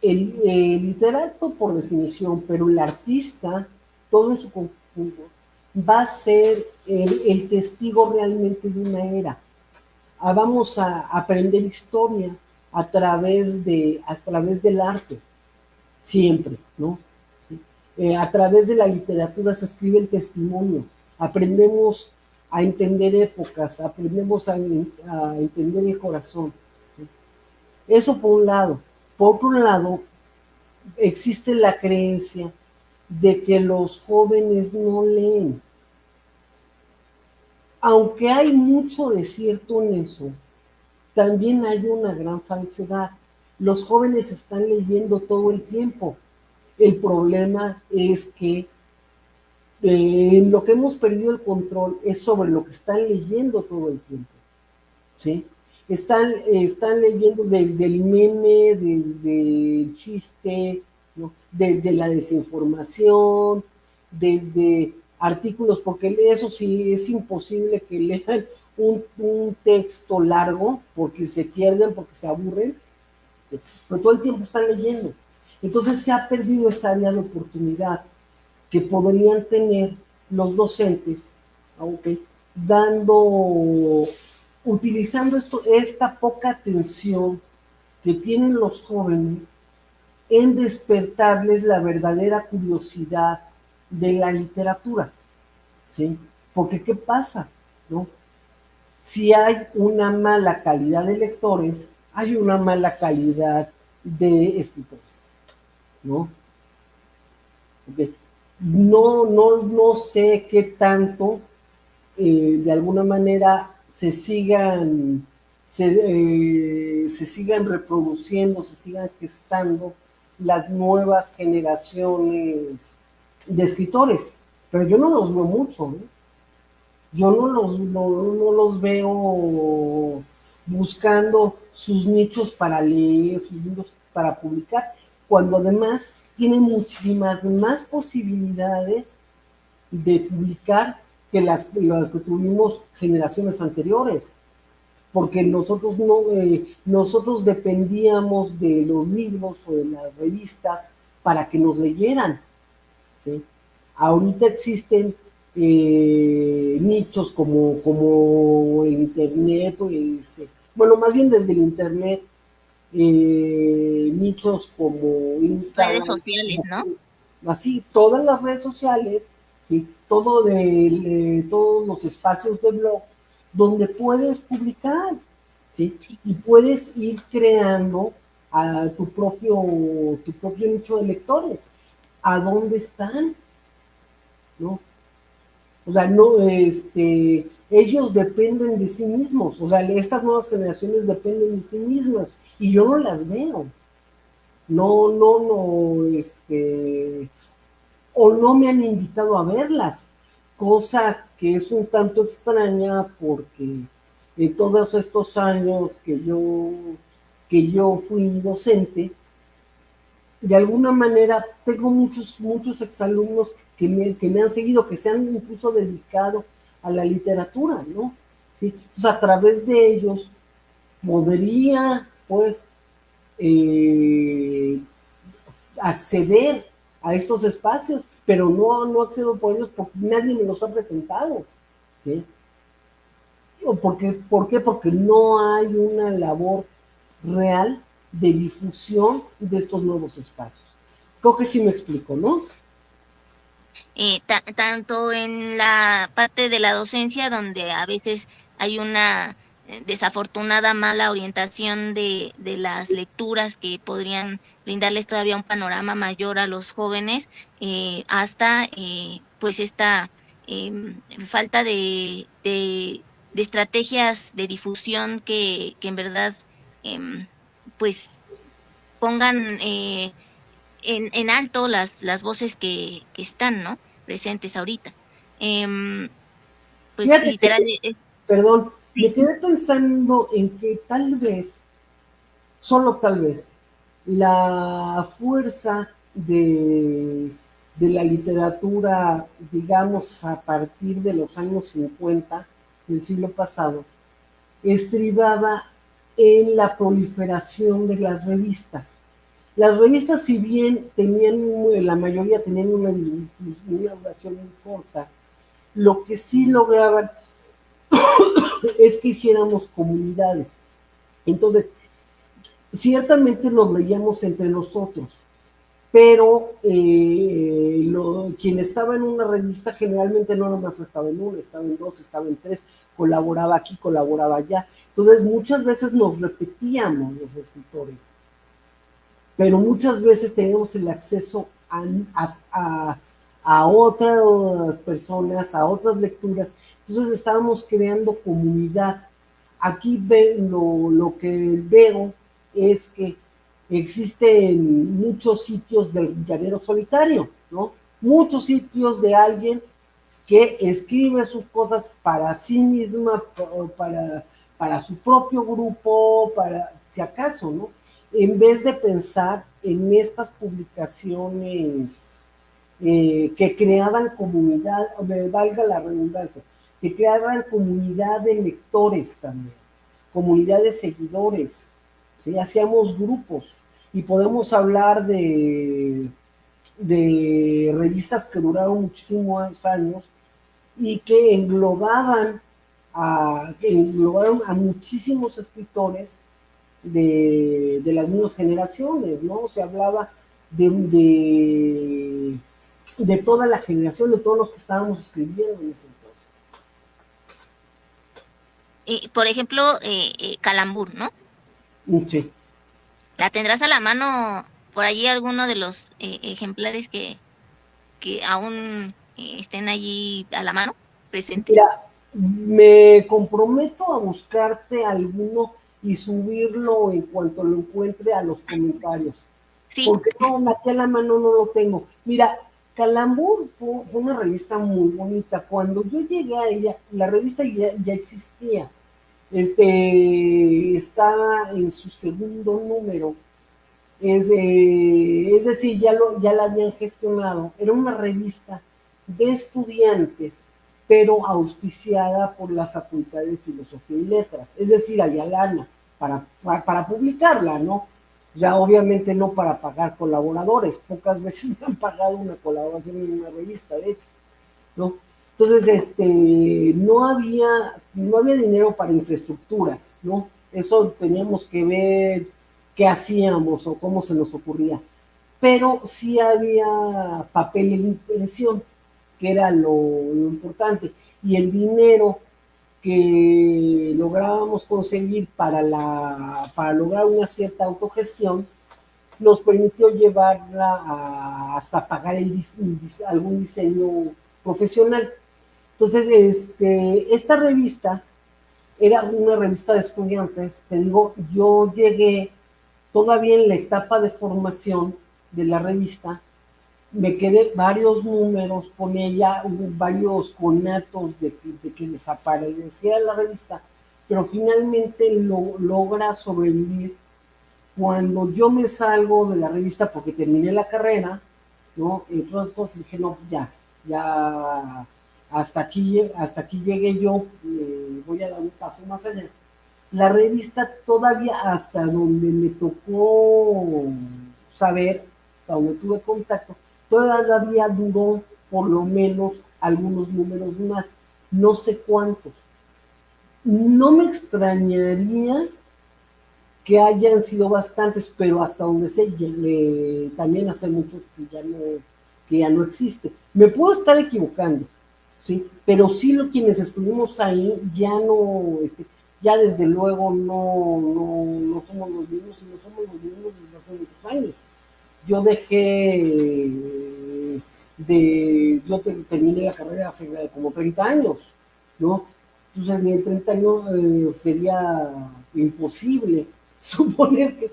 el literato por definición, pero el artista, todo en su conjunto, va a ser el testigo realmente de una era. Vamos a aprender historia a través del arte, siempre, ¿no? ¿Sí? A través de la literatura se escribe el testimonio, aprendemos a entender épocas, aprendemos a entender el corazón. ¿Sí? Eso por un lado. Por otro lado, existe la creencia de que los jóvenes no leen. Aunque hay mucho de cierto en eso, también hay una gran falsedad. Los jóvenes están leyendo todo el tiempo. El problema es que lo que hemos perdido el control es sobre lo que están leyendo todo el tiempo, ¿sí? Están leyendo desde el meme, desde el chiste, ¿no? Desde la desinformación, desde artículos, porque eso sí es imposible que lean un texto largo porque se pierden, porque se aburren, pero todo el tiempo están leyendo. Entonces se ha perdido esa área de oportunidad que podrían tener los docentes, aunque dando, utilizando esta poca atención que tienen los jóvenes en despertarles la verdadera curiosidad de la literatura, ¿sí? Porque ¿qué pasa? ¿No? Si hay una mala calidad de lectores, hay una mala calidad de escritores, ¿no? Okay. No sé qué tanto de alguna manera se sigan reproduciendo, se sigan gestando las nuevas generaciones de escritores, pero yo no los veo mucho, ¿eh? Yo no los veo buscando sus nichos para leer, sus libros para publicar, cuando además tienen muchísimas más posibilidades de publicar que las que tuvimos generaciones anteriores, porque nosotros dependíamos de los libros o de las revistas para que nos leyeran, ¿sí? Ahorita existen nichos como el Internet, bueno, más bien desde el Internet, nichos como Redes Instagram, sociales, ¿no? así, todas las redes sociales, ¿sí? Todos los espacios de blog donde puedes publicar, ¿sí? Sí. Y puedes ir creando a tu propio nicho de lectores. ¿A dónde están? ¿No? O sea, no, ellos dependen de sí mismos, o sea, estas nuevas generaciones dependen de sí mismas y yo no las veo. No, o no me han invitado a verlas, cosa que es un tanto extraña porque en todos estos años que yo fui docente, de alguna manera tengo muchos exalumnos que me han seguido, que se han incluso dedicado a la literatura, ¿no? ¿Sí? Entonces, a través de ellos podría, pues, eh, acceder a estos espacios, pero no accedo por ellos porque nadie me los ha presentado, ¿sí? ¿Por qué? Porque no hay una labor real de difusión de estos nuevos espacios. Creo que sí me explico, ¿no? Tanto en la parte de la docencia, donde a veces hay una desafortunada mala orientación de las lecturas que podrían brindarles todavía un panorama mayor a los jóvenes, hasta pues esta falta de estrategias de difusión que en verdad em, pues pongan en alto las voces que están, ¿no? Presentes ahorita. Em, pues Fíjate que, literal, perdón, me sí, quedé pensando en que tal vez, solo tal vez, la fuerza de la literatura, digamos, a partir de los años 50 del siglo pasado, estribaba en la proliferación de las revistas. Las revistas, si bien la mayoría tenían una duración muy corta, lo que sí lograban es que hiciéramos comunidades. Entonces, ciertamente los leíamos entre nosotros, pero quien estaba en una revista generalmente no nomás estaba en una, estaba en dos, estaba en tres, colaboraba aquí, colaboraba allá. Entonces muchas veces nos repetíamos los escritores, pero muchas veces teníamos el acceso a otras personas, a otras lecturas. Entonces estábamos creando comunidad. Aquí lo que veo es que existen muchos sitios del llanero solitario, ¿no? Muchos sitios de alguien que escribe sus cosas para sí misma, para su propio grupo, para si acaso, ¿no? En vez de pensar en estas publicaciones que creaban comunidad, me valga la redundancia, que creaban comunidad de lectores también, comunidad de seguidores, ¿sí? Hacíamos grupos y podemos hablar de revistas que duraron muchísimos años y que englobaron a muchísimos escritores de las mismas generaciones, ¿no? Se hablaba de, de, de toda la generación, de todos los que estábamos escribiendo en ese entonces. Por ejemplo, Calambur, ¿no? Sí. ¿La tendrás a la mano por allí alguno de los ejemplares que aún estén allí a la mano, presentes? Mira, me comprometo a buscarte alguno y subirlo en cuanto lo encuentre a los comentarios. Sí, Porque no, aquí a la mano no lo tengo. Mira, Calambur fue una revista muy bonita. Cuando yo llegué a ella, la revista ya existía. Estaba en su segundo número. Es decir, ya la habían gestionado. Era una revista de estudiantes, pero auspiciada por la Facultad de Filosofía y Letras. Es decir, había lana para publicarla, ¿no? Ya obviamente no para pagar colaboradores. Pocas veces me han pagado una colaboración en una revista, de hecho, ¿no? Entonces, no había dinero para infraestructuras, ¿no? Eso teníamos que ver qué hacíamos o cómo se nos ocurría. Pero sí había papel en impresión, que era lo importante. Y el dinero que lográbamos conseguir para lograr una cierta autogestión nos permitió llevarla hasta pagar algún diseño profesional. Entonces, esta revista era una revista de estudiantes. Te digo, yo llegué todavía en la etapa de formación de la revista, me quedé varios números con ella, hubo varios conatos de que desapareciera la revista, pero finalmente logra sobrevivir. Cuando yo me salgo de la revista porque terminé la carrera, ¿no? Entre otras cosas dije, no, ya, hasta aquí llegué yo, voy a dar un paso más allá. La revista todavía hasta donde me tocó saber, hasta donde tuve contacto, todavía duró por lo menos algunos números más, no sé cuántos. No me extrañaría que hayan sido bastantes, pero hasta donde sé, también hace muchos que ya no existe. Me puedo estar equivocando, ¿sí? Pero sí quienes estuvimos ahí ya no, ya desde luego no somos los mismos y no somos los mismos desde hace muchos años. Yo terminé la carrera hace como 30 años, ¿no? Entonces, ni en 30 años sería imposible suponer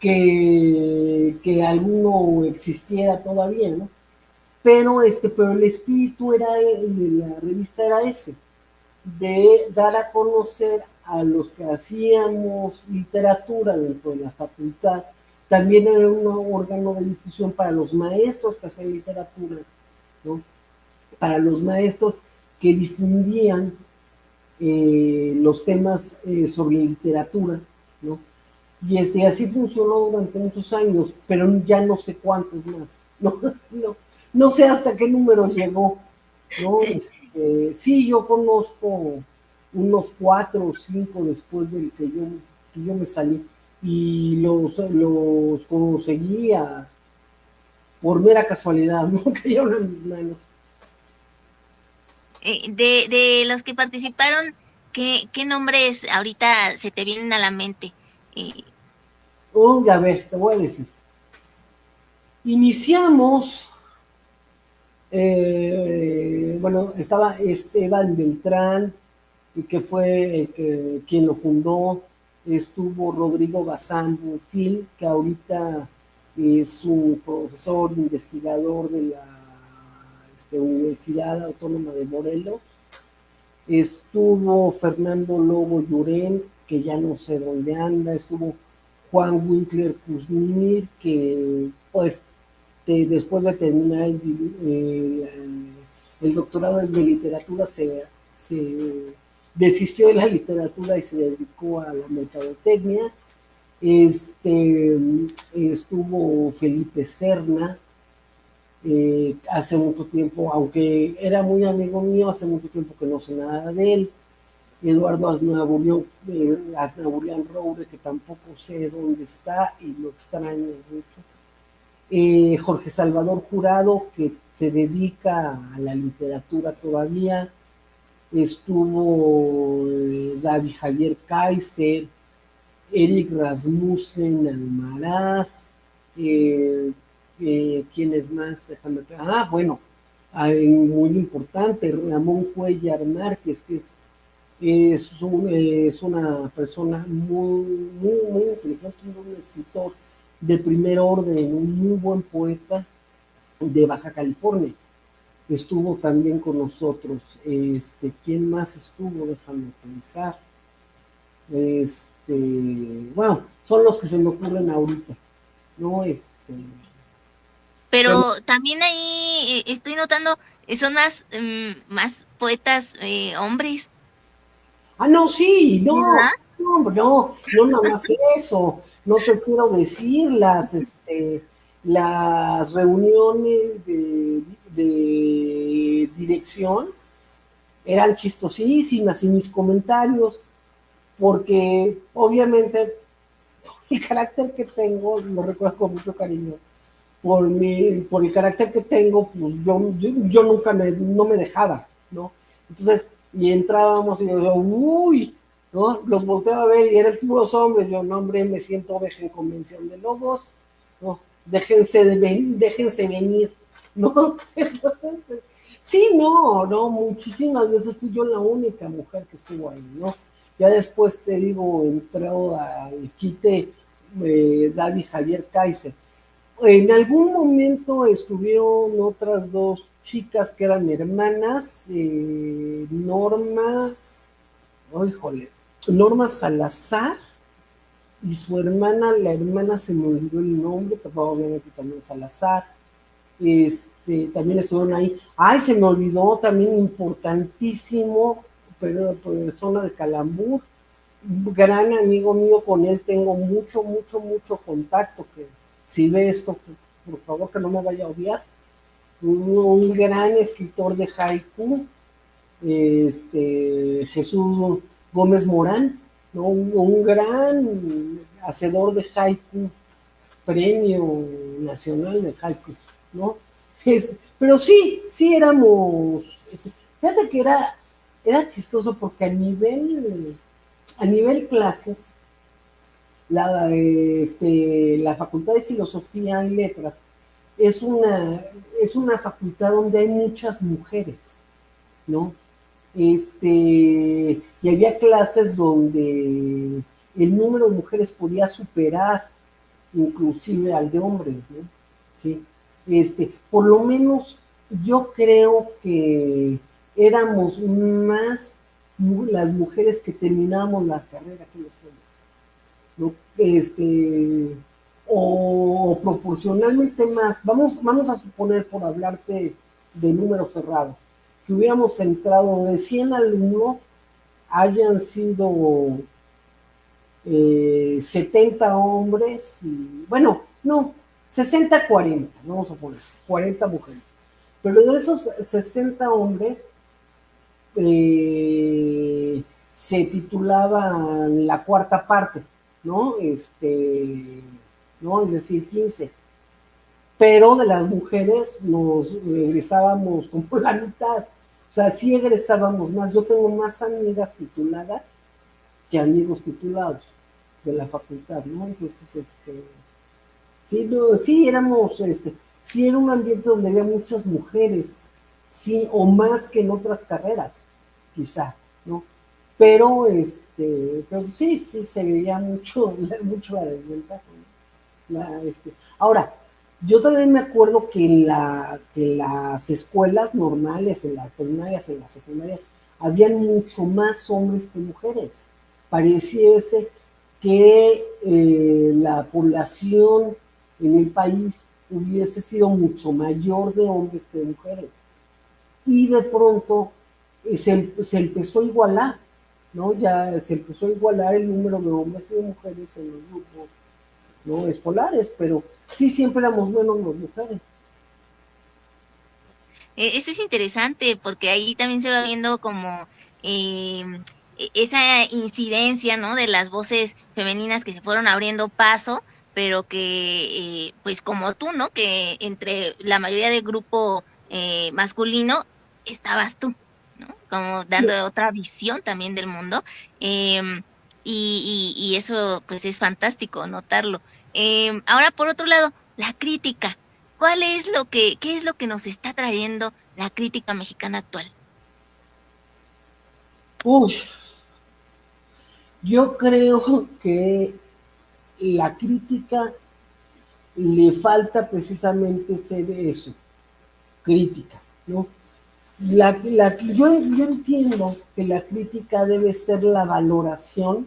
que alguno existiera todavía, ¿no? Pero el espíritu de la revista era ese, de dar a conocer a los que hacíamos literatura dentro de la facultad. También era un órgano de difusión para los maestros que hacían literatura, ¿no? Para los maestros que difundían los temas sobre literatura, ¿no? Y así funcionó durante muchos años, pero ya no sé cuántos más, no, no sé hasta qué número llegó, ¿no? Sí, yo conozco unos 4 o 5 después del que yo me salí y los conseguía por mera casualidad, no cayeron en mis manos. de los que participaron, ¿qué nombres ahorita se te vienen a la mente? Eh, A ver, te voy a decir. Iniciamos, bueno, estaba Esteban Beltrán, que fue quien lo fundó. estuvo Rodrigo Bazán Bonfil, que ahorita es un profesor investigador de la Universidad Autónoma de Morelos. Estuvo Fernando Lobo Llurén, que ya no sé dónde anda. Estuvo Juan Winkler Kuzmir, que pues, después de terminar el doctorado de literatura se desistió de la literatura y se dedicó a la mercadotecnia. Estuvo Felipe Serna, hace mucho tiempo, aunque era muy amigo mío, hace mucho tiempo que no sé nada de él. Eduardo Aznaburian Roure, que tampoco sé dónde está y lo extraño mucho. Jorge Salvador Jurado, que se dedica a la literatura todavía. Estuvo David Javier Kaiser, Eric Rasmussen Almaraz, ¿quién es más? Déjame. Bueno, muy importante, Ramón Cuellar Márquez, que es una persona muy inteligente, un escritor de primer orden, un muy buen poeta de Baja California. Estuvo también con nosotros. ¿Quién más estuvo? Déjame pensar. Bueno, son los que se me ocurren ahorita, ¿no? Pero, Pero también ahí estoy notando, son más poetas hombres, no, sí, no, ¿verdad? no, nada más eso. No te quiero decir las reuniones de dirección eran chistosísimas y mis comentarios, porque obviamente el carácter que tengo, lo recuerdo con mucho cariño, por el carácter que tengo, pues yo nunca no me dejaba, ¿no? Entonces, y entrábamos y yo, uy, ¿no? Los volteaba a ver y eran puros hombres. Yo, no, hombre, me siento oveja en convención de lobos, ¿no? Déjense venir, ¿no? Sí, no, muchísimas veces fui yo la única mujer que estuvo ahí, ¿no? Ya después te digo, entró al quite David Javier Kaiser. En algún momento estuvieron otras dos chicas que eran hermanas, Norma Salazar y su hermana, la hermana se me olvidó el nombre, obviamente también Salazar. También estuvieron ahí. Ay, se me olvidó también importantísimo, pero persona de Calambur, gran amigo mío, con él tengo mucho contacto, que si ve esto, por favor que no me vaya a odiar. Un gran escritor de haiku, Jesús Gómez Morán, ¿no? Un gran hacedor de haiku, premio nacional de haiku, ¿no? Pero sí éramos, fíjate que era chistoso porque a nivel clases, la Facultad de Filosofía y Letras es una facultad donde hay muchas mujeres, ¿no? Y había clases donde el número de mujeres podía superar inclusive al de hombres, ¿no? Sí. Por lo menos yo creo que éramos más las mujeres que terminamos la carrera que los hombres, ¿no? O proporcionalmente más, vamos a suponer, por hablarte de números cerrados, que hubiéramos entrado de 100 alumnos, hayan sido 70 hombres, y, bueno, no, 60-40, vamos a poner, 40 mujeres. Pero de esos 60 hombres, se titulaba la cuarta parte, ¿no? ¿No? Es decir, 15. Pero de las mujeres nos egresábamos como la mitad. O sea, sí egresábamos más. Yo tengo más amigas tituladas que amigos titulados de la facultad, ¿no? Entonces, sí, no, sí éramos, sí era un ambiente donde había muchas mujeres, sí, o más que en otras carreras, quizá, ¿no? pero sí, sí, se veía mucho, mucho la desventaja, ¿no? Ahora, yo también me acuerdo que en las escuelas normales, en las primarias, en las secundarias, habían mucho más hombres que mujeres. Pareciese que la población en el país hubiese sido mucho mayor de hombres que de mujeres. Y de pronto se empezó a igualar, ¿no? Ya se empezó a igualar el número de hombres y de mujeres en los grupos, ¿no? Escolares, pero sí siempre éramos menos las mujeres. Eso es interesante porque ahí también se va viendo como esa incidencia, ¿no? De las voces femeninas que se fueron abriendo paso, pero que, pues como tú, ¿no? Que entre la mayoría del grupo masculino estabas tú, ¿no? Como dando otra visión también del mundo. em, y eso, pues es fantástico notarlo. Ahora, por otro lado, la crítica. ¿Qué es lo que nos está trayendo la crítica mexicana actual? Uf, yo creo que la crítica le falta precisamente ser eso, crítica, ¿no? Yo entiendo que la crítica debe ser la valoración,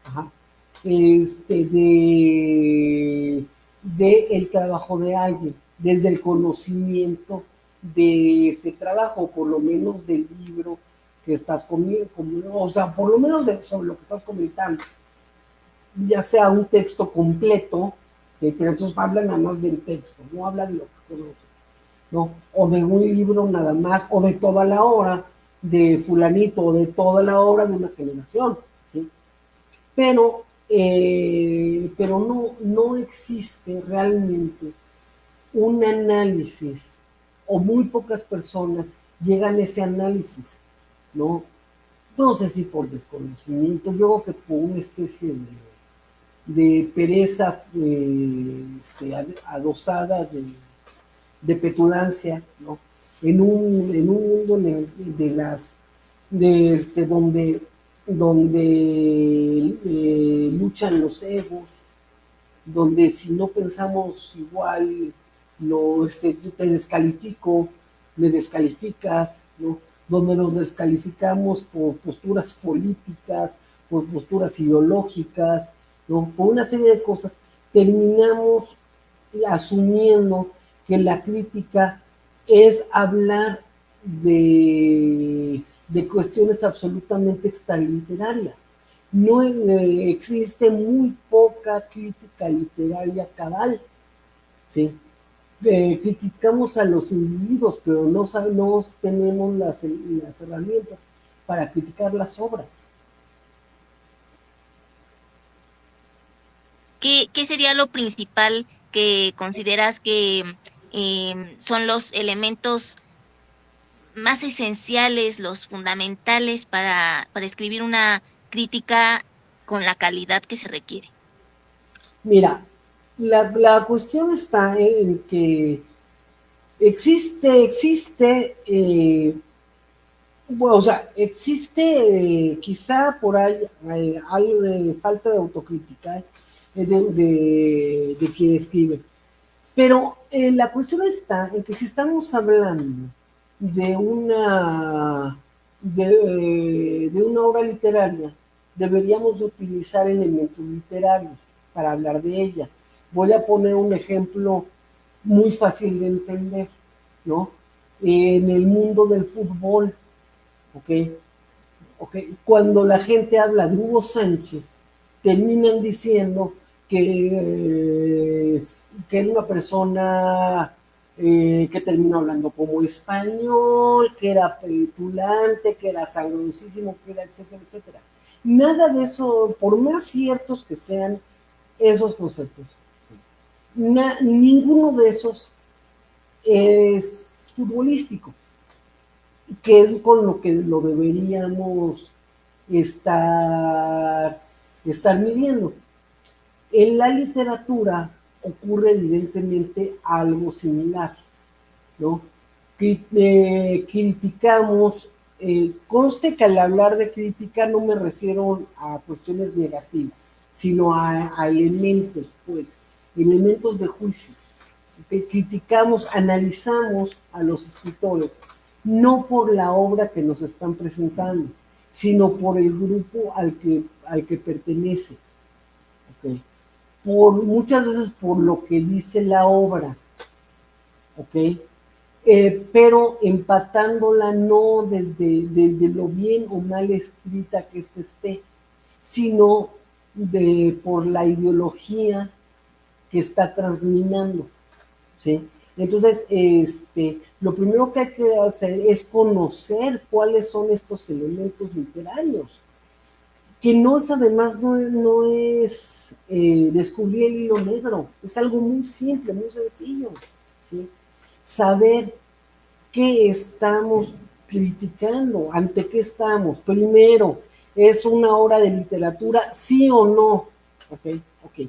ajá, de el trabajo de alguien, desde el conocimiento de ese trabajo, por lo menos del libro que estás comiendo, o sea, por lo menos sobre lo que estás comentando, ya sea un texto completo, ¿sí? Pero entonces habla nada más del texto, no habla de lo que conoces, ¿no? O de un libro nada más, o de toda la obra de fulanito, o de toda la obra de una generación, ¿sí? Pero no existe realmente un análisis, o muy pocas personas llegan a ese análisis, ¿no? No sé si por desconocimiento, yo creo que por una especie de pereza adosada de petulancia, ¿no? En un mundo donde luchan los egos, donde si no pensamos igual, te descalifico, me descalificas, ¿no? Donde nos descalificamos por posturas políticas, por posturas ideológicas, ¿no? Por una serie de cosas, terminamos asumiendo que la crítica es hablar de cuestiones absolutamente extraliterarias. No existe muy poca crítica literaria cabal, ¿sí? Criticamos a los individuos, pero no tenemos las herramientas para criticar las obras. ¿Qué sería lo principal que consideras que son los elementos más esenciales, los fundamentales para escribir una crítica con la calidad que se requiere? Mira, la cuestión está en que bueno, o sea, existe quizá por ahí hay falta de autocrítica de quien escribe. Pero la cuestión está en que si estamos hablando de de una obra literaria, deberíamos utilizar elementos literarios para hablar de ella. Voy a poner un ejemplo muy fácil de entender, ¿no? En el mundo del fútbol, ¿ok? ¿Ok? Cuando la gente habla de Hugo Sánchez, terminan diciendo que era una persona que terminó hablando como español, que era petulante, que era sangrosísimo, que era etcétera, etcétera. Nada de eso, por más ciertos que sean esos conceptos, ninguno de esos es futbolístico, que es con lo que lo deberíamos estar, estar midiendo. En la literatura ocurre evidentemente algo similar, ¿no? Criticamos conste que al hablar de crítica no me refiero a cuestiones negativas, sino a elementos, pues, elementos de juicio. Que criticamos, analizamos a los escritores, no por la obra que nos están presentando, sino por el grupo al que pertenece. ¿Okay? Muchas veces por lo que dice la obra, ¿ok? Pero empatándola no desde lo bien o mal escrita que éste esté, sino por la ideología que está transminando, ¿sí? Entonces, lo primero que hay que hacer es conocer cuáles son estos elementos literarios, que no es además, no es descubrir el hilo negro, es algo muy simple, muy sencillo, ¿sí? Saber qué estamos criticando, ante qué estamos. Primero, ¿es una obra de literatura, sí o no? Ok, ok.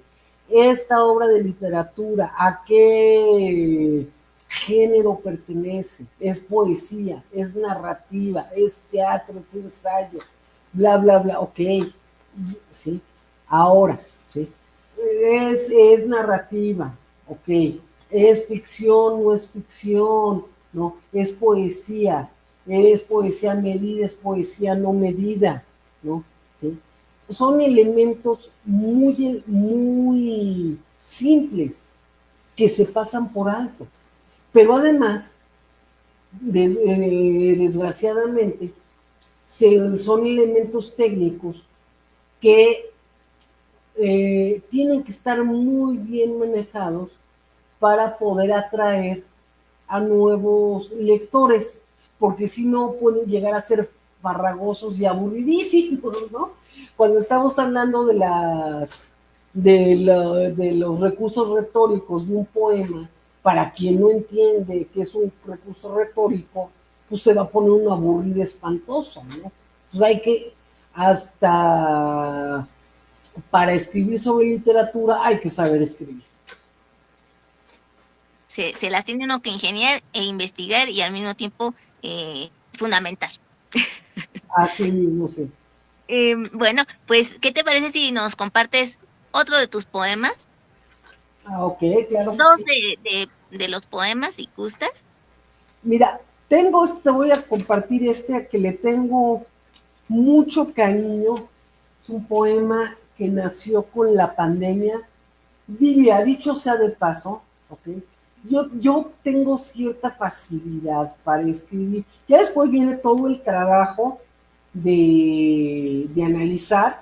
Esta obra de literatura, ¿a qué género pertenece? ¿Es poesía? ¿Es narrativa? ¿Es teatro? ¿Es ensayo? Bla, bla, bla. Ok, sí. Ahora, sí. Es narrativa, ok. ¿Es ficción? ¿No es ficción? ¿No? Es poesía medida, es poesía no medida, ¿no? ¿Sí? Son elementos muy, muy simples que se pasan por alto, pero además, desgraciadamente, son elementos técnicos que tienen que estar muy bien manejados para poder atraer a nuevos lectores, porque si no pueden llegar a ser farragosos y aburridísimos, ¿no? Cuando estamos hablando de los recursos retóricos de un poema, para quien no entiende que es un recurso retórico, pues se va a poner un aburrido espantoso, ¿no? Pues hay que, hasta para escribir sobre literatura, hay que saber escribir. Se las tiene uno que ingeniar e investigar y al mismo tiempo fundamentar. Así mismo, sí. Bueno, pues, ¿qué te parece si nos compartes otro de tus poemas? Ah, ok, claro que Dos sí. de los poemas, si gustas. Mira, te voy a compartir a que le tengo mucho cariño. Es un poema que nació con la pandemia. Diría, dicho sea de paso, ¿ok? Yo tengo cierta facilidad para escribir. Ya después viene todo el trabajo de analizar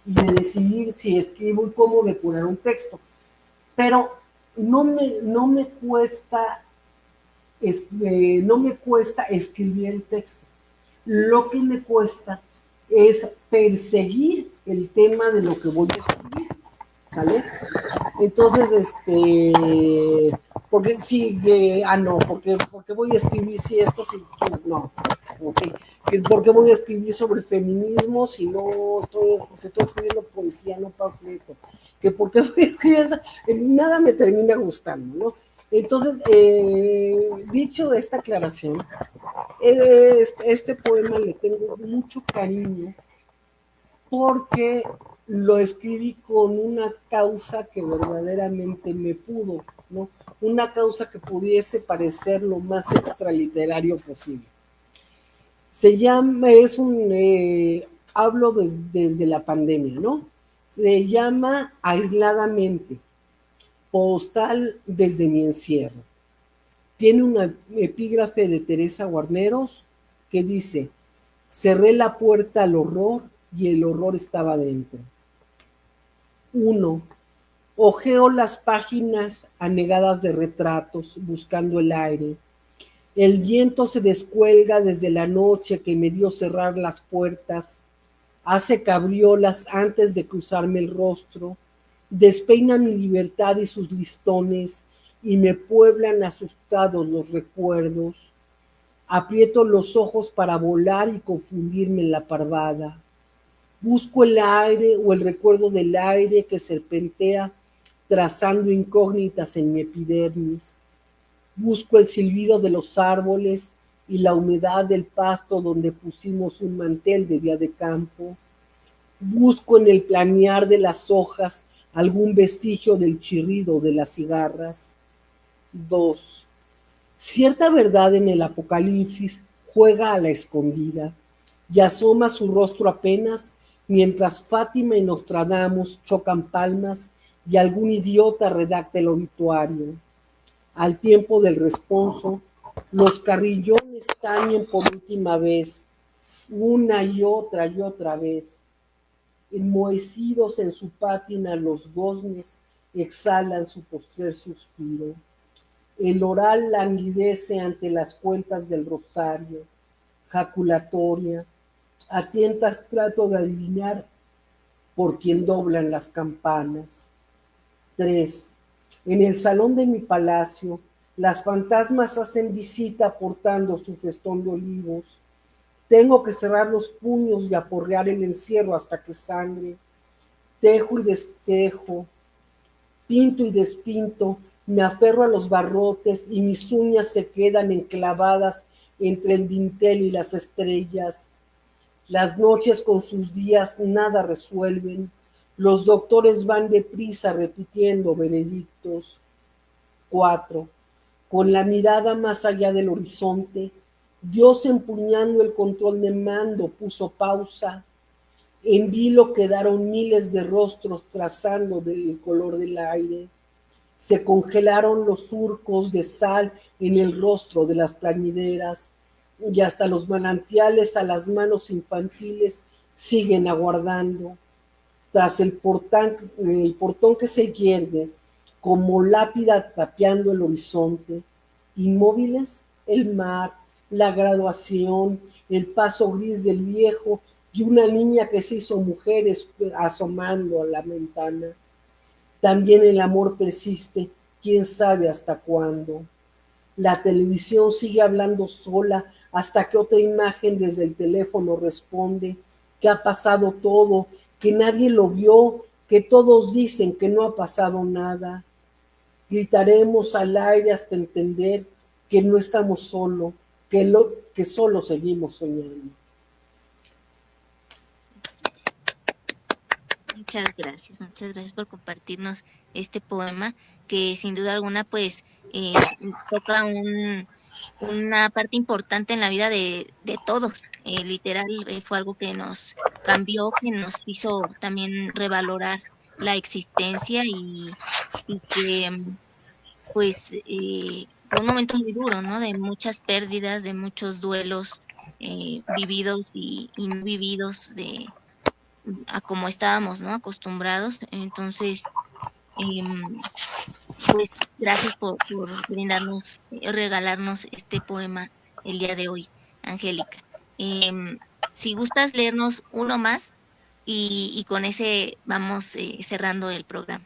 y de decidir si escribo y cómo depurar un texto. Pero no me cuesta no me cuesta escribir el texto. Lo que me cuesta es perseguir el tema de lo que voy a escribir, ¿sale? Entonces, porque sí, no, porque voy a escribir si esto, si no, ok, porque voy a escribir sobre feminismo si no si estoy escribiendo poesía, no panfleto, que porque voy a escribir, nada me termina gustando, ¿no? Entonces, dicho esta aclaración, este poema le tengo mucho cariño porque lo escribí con una causa que verdaderamente me pudo, ¿no? Una causa que pudiese parecer lo más extraliterario posible. Se llama, hablo desde la pandemia, ¿no? Se llama Aisladamente, postal desde mi encierro. Tiene una epígrafe de Teresa Guarneros que dice: cerré la puerta al horror y el horror estaba dentro. 1. Ojeo las páginas anegadas de retratos, buscando el aire. El viento se descuelga desde la noche que me dio cerrar las puertas, hace cabriolas antes de cruzarme el rostro, despeina mi libertad y sus listones, y me pueblan asustados los recuerdos. Aprieto los ojos para volar y confundirme en la parvada. Busco el aire o el recuerdo del aire que serpentea trazando incógnitas en mi epidermis. Busco el silbido de los árboles y la humedad del pasto donde pusimos un mantel de día de campo. Busco en el planear de las hojas algún vestigio del chirrido de las cigarras. 2. Cierta verdad en el Apocalipsis juega a la escondida y asoma su rostro apenas mientras Fátima y Nostradamus chocan palmas y algún idiota redacta el obituario. Al tiempo del responso, los carrillones tañen por última vez, una y otra vez. Enmohecidos en su pátina los goznes exhalan su postrer suspiro. El oral languidece ante las cuentas del rosario, jaculatoria, a tientas trato de adivinar por quién doblan las campanas. 3. En el salón de mi palacio, las fantasmas hacen visita portando su festón de olivos. Tengo que cerrar los puños y aporrear el encierro hasta que sangre. Tejo y destejo, pinto y despinto, me aferro a los barrotes y mis uñas se quedan enclavadas entre el dintel y las estrellas. Las noches con sus días nada resuelven. Los doctores van deprisa repitiendo veredictos. 4. Con la mirada más allá del horizonte, Dios empuñando el control de mando puso pausa. En vilo quedaron miles de rostros trazando el color del aire. Se congelaron los surcos de sal en el rostro de las plañideras y hasta los manantiales a las manos infantiles siguen aguardando. Tras el portón que se yergue como lápida tapiando el horizonte, inmóviles el mar, la graduación, el paso gris del viejo y una niña que se hizo mujer asomando a la ventana. También el amor persiste, quién sabe hasta cuándo. La televisión sigue hablando sola hasta que otra imagen desde el teléfono responde que ha pasado todo, que nadie lo vio, que todos dicen que no ha pasado nada. Gritaremos al aire hasta entender que no estamos solos, que solo seguimos soñando. Muchas gracias por compartirnos este poema que sin duda alguna pues toca una parte importante en la vida de todos. Literal, fue algo que nos cambió, que nos hizo también revalorar la existencia y que pues fue un momento muy duro, ¿no? De muchas pérdidas, de muchos duelos vividos y no vividos a como estábamos, ¿no? Acostumbrados. Entonces, em, pues gracias por brindarnos, regalarnos este poema el día de hoy, Angélica. Si gustas leernos uno más y con ese vamos cerrando el programa.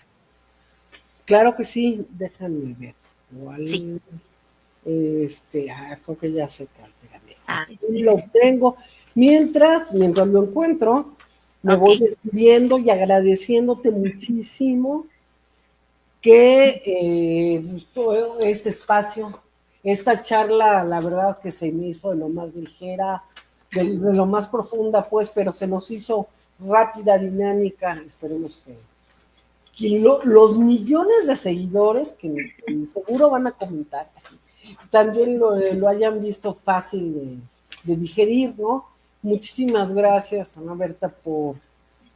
Claro que sí, déjame ver. Sí. Igual, creo que ya sé cuál, espérame. Ah, Aquí lo tengo. Mientras lo encuentro, me voy despidiendo y agradeciéndote muchísimo que todo este espacio, esta charla, la verdad que se me hizo de lo más ligera, de lo más profunda, pues, pero se nos hizo rápida, dinámica. Esperemos que los millones de seguidores que seguro van a comentar también lo hayan visto fácil de digerir, ¿no? Muchísimas gracias, Ana Berta,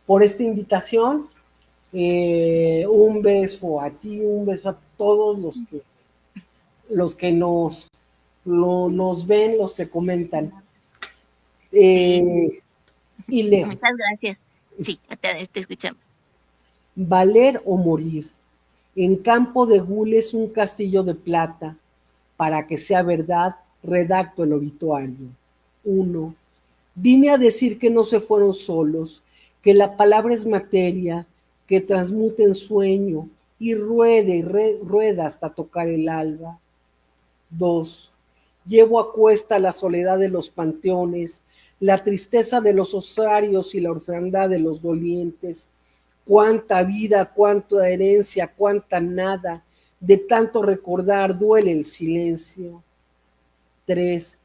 por esta invitación. Un beso a ti, un beso a todos los que nos ven, los que comentan. Sí. Y leo. Muchas gracias. Sí, te escuchamos. Valer o morir. En campo de gules un castillo de plata. Para que sea verdad, redacto el obituario. 1. Vine a decir que no se fueron solos, que la palabra es materia, que transmute en sueño y rueda hasta tocar el alba. 2. Llevo a cuesta la soledad de los panteones, la tristeza de los osarios y la orfandad de los dolientes. Cuánta vida, cuánta herencia, cuánta nada, de tanto recordar duele el silencio. 3.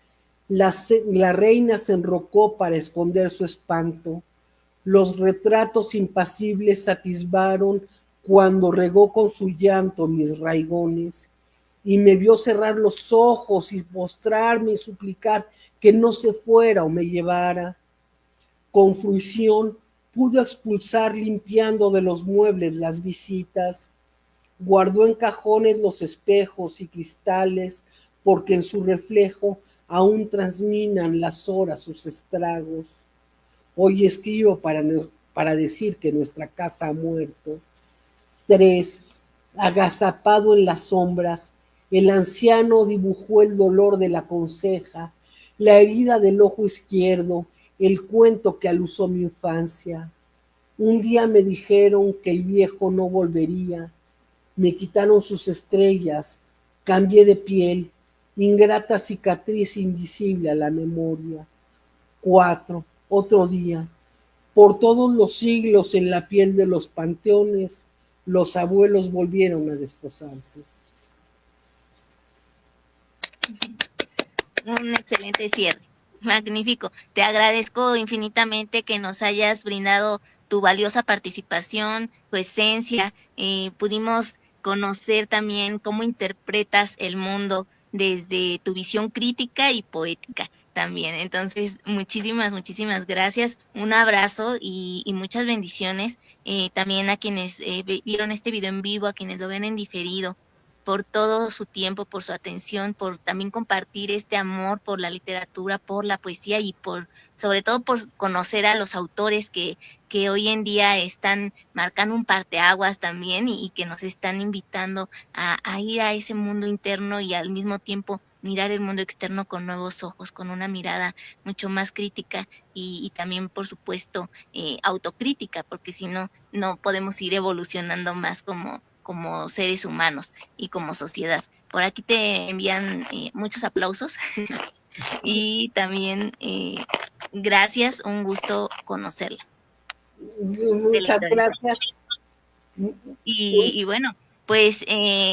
La reina se enrocó para esconder su espanto. Los retratos impasibles atisbaron cuando regó con su llanto mis raigones y me vio cerrar los ojos y postrarme y suplicar que no se fuera o me llevara. Con fruición pudo expulsar limpiando de los muebles las visitas. Guardó en cajones los espejos y cristales, porque en su reflejo aún transminan las horas sus estragos. Hoy escribo para decir que nuestra casa ha muerto. 3. Agazapado en las sombras, el anciano dibujó el dolor de la conceja, la herida del ojo izquierdo, el cuento que alusó mi infancia. Un día me dijeron que el viejo no volvería, me quitaron sus estrellas, cambié de piel, ingrata cicatriz invisible a la memoria. 4. Otro día. Por todos los siglos en la piel de los panteones, los abuelos volvieron a desposarse. Un excelente cierre. Magnífico. Te agradezco infinitamente que nos hayas brindado tu valiosa participación, tu esencia. Pudimos conocer también cómo interpretas el mundo desde tu visión crítica y poética también. Entonces, muchísimas, muchísimas gracias. Un abrazo y muchas bendiciones. También a quienes vieron este video en vivo, a quienes lo ven en diferido, por todo su tiempo, por su atención, por también compartir este amor por la literatura, por la poesía y sobre todo por conocer a los autores que hoy en día están marcando un parteaguas también y que nos están invitando a ir a ese mundo interno y al mismo tiempo mirar el mundo externo con nuevos ojos, con una mirada mucho más crítica y también, por supuesto, autocrítica, porque si no, no podemos ir evolucionando más como seres humanos y como sociedad. Por aquí te envían muchos aplausos y también gracias, un gusto conocerla. Muchas gracias. Y bueno, pues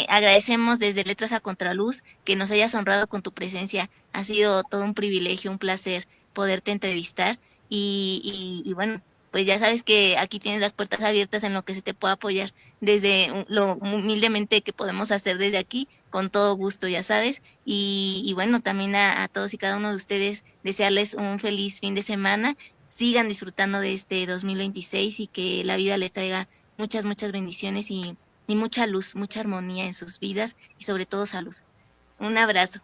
agradecemos desde Letras a Contraluz que nos hayas honrado con tu presencia. Ha sido todo un privilegio, un placer poderte entrevistar y bueno, pues ya sabes que aquí tienes las puertas abiertas en lo que se te pueda apoyar desde lo humildemente que podemos hacer desde aquí, con todo gusto, ya sabes. Y bueno, también a todos y cada uno de ustedes desearles un feliz fin de semana. Sigan disfrutando de este 2026 y que la vida les traiga muchas, muchas bendiciones y mucha luz, mucha armonía en sus vidas y sobre todo salud. Un abrazo.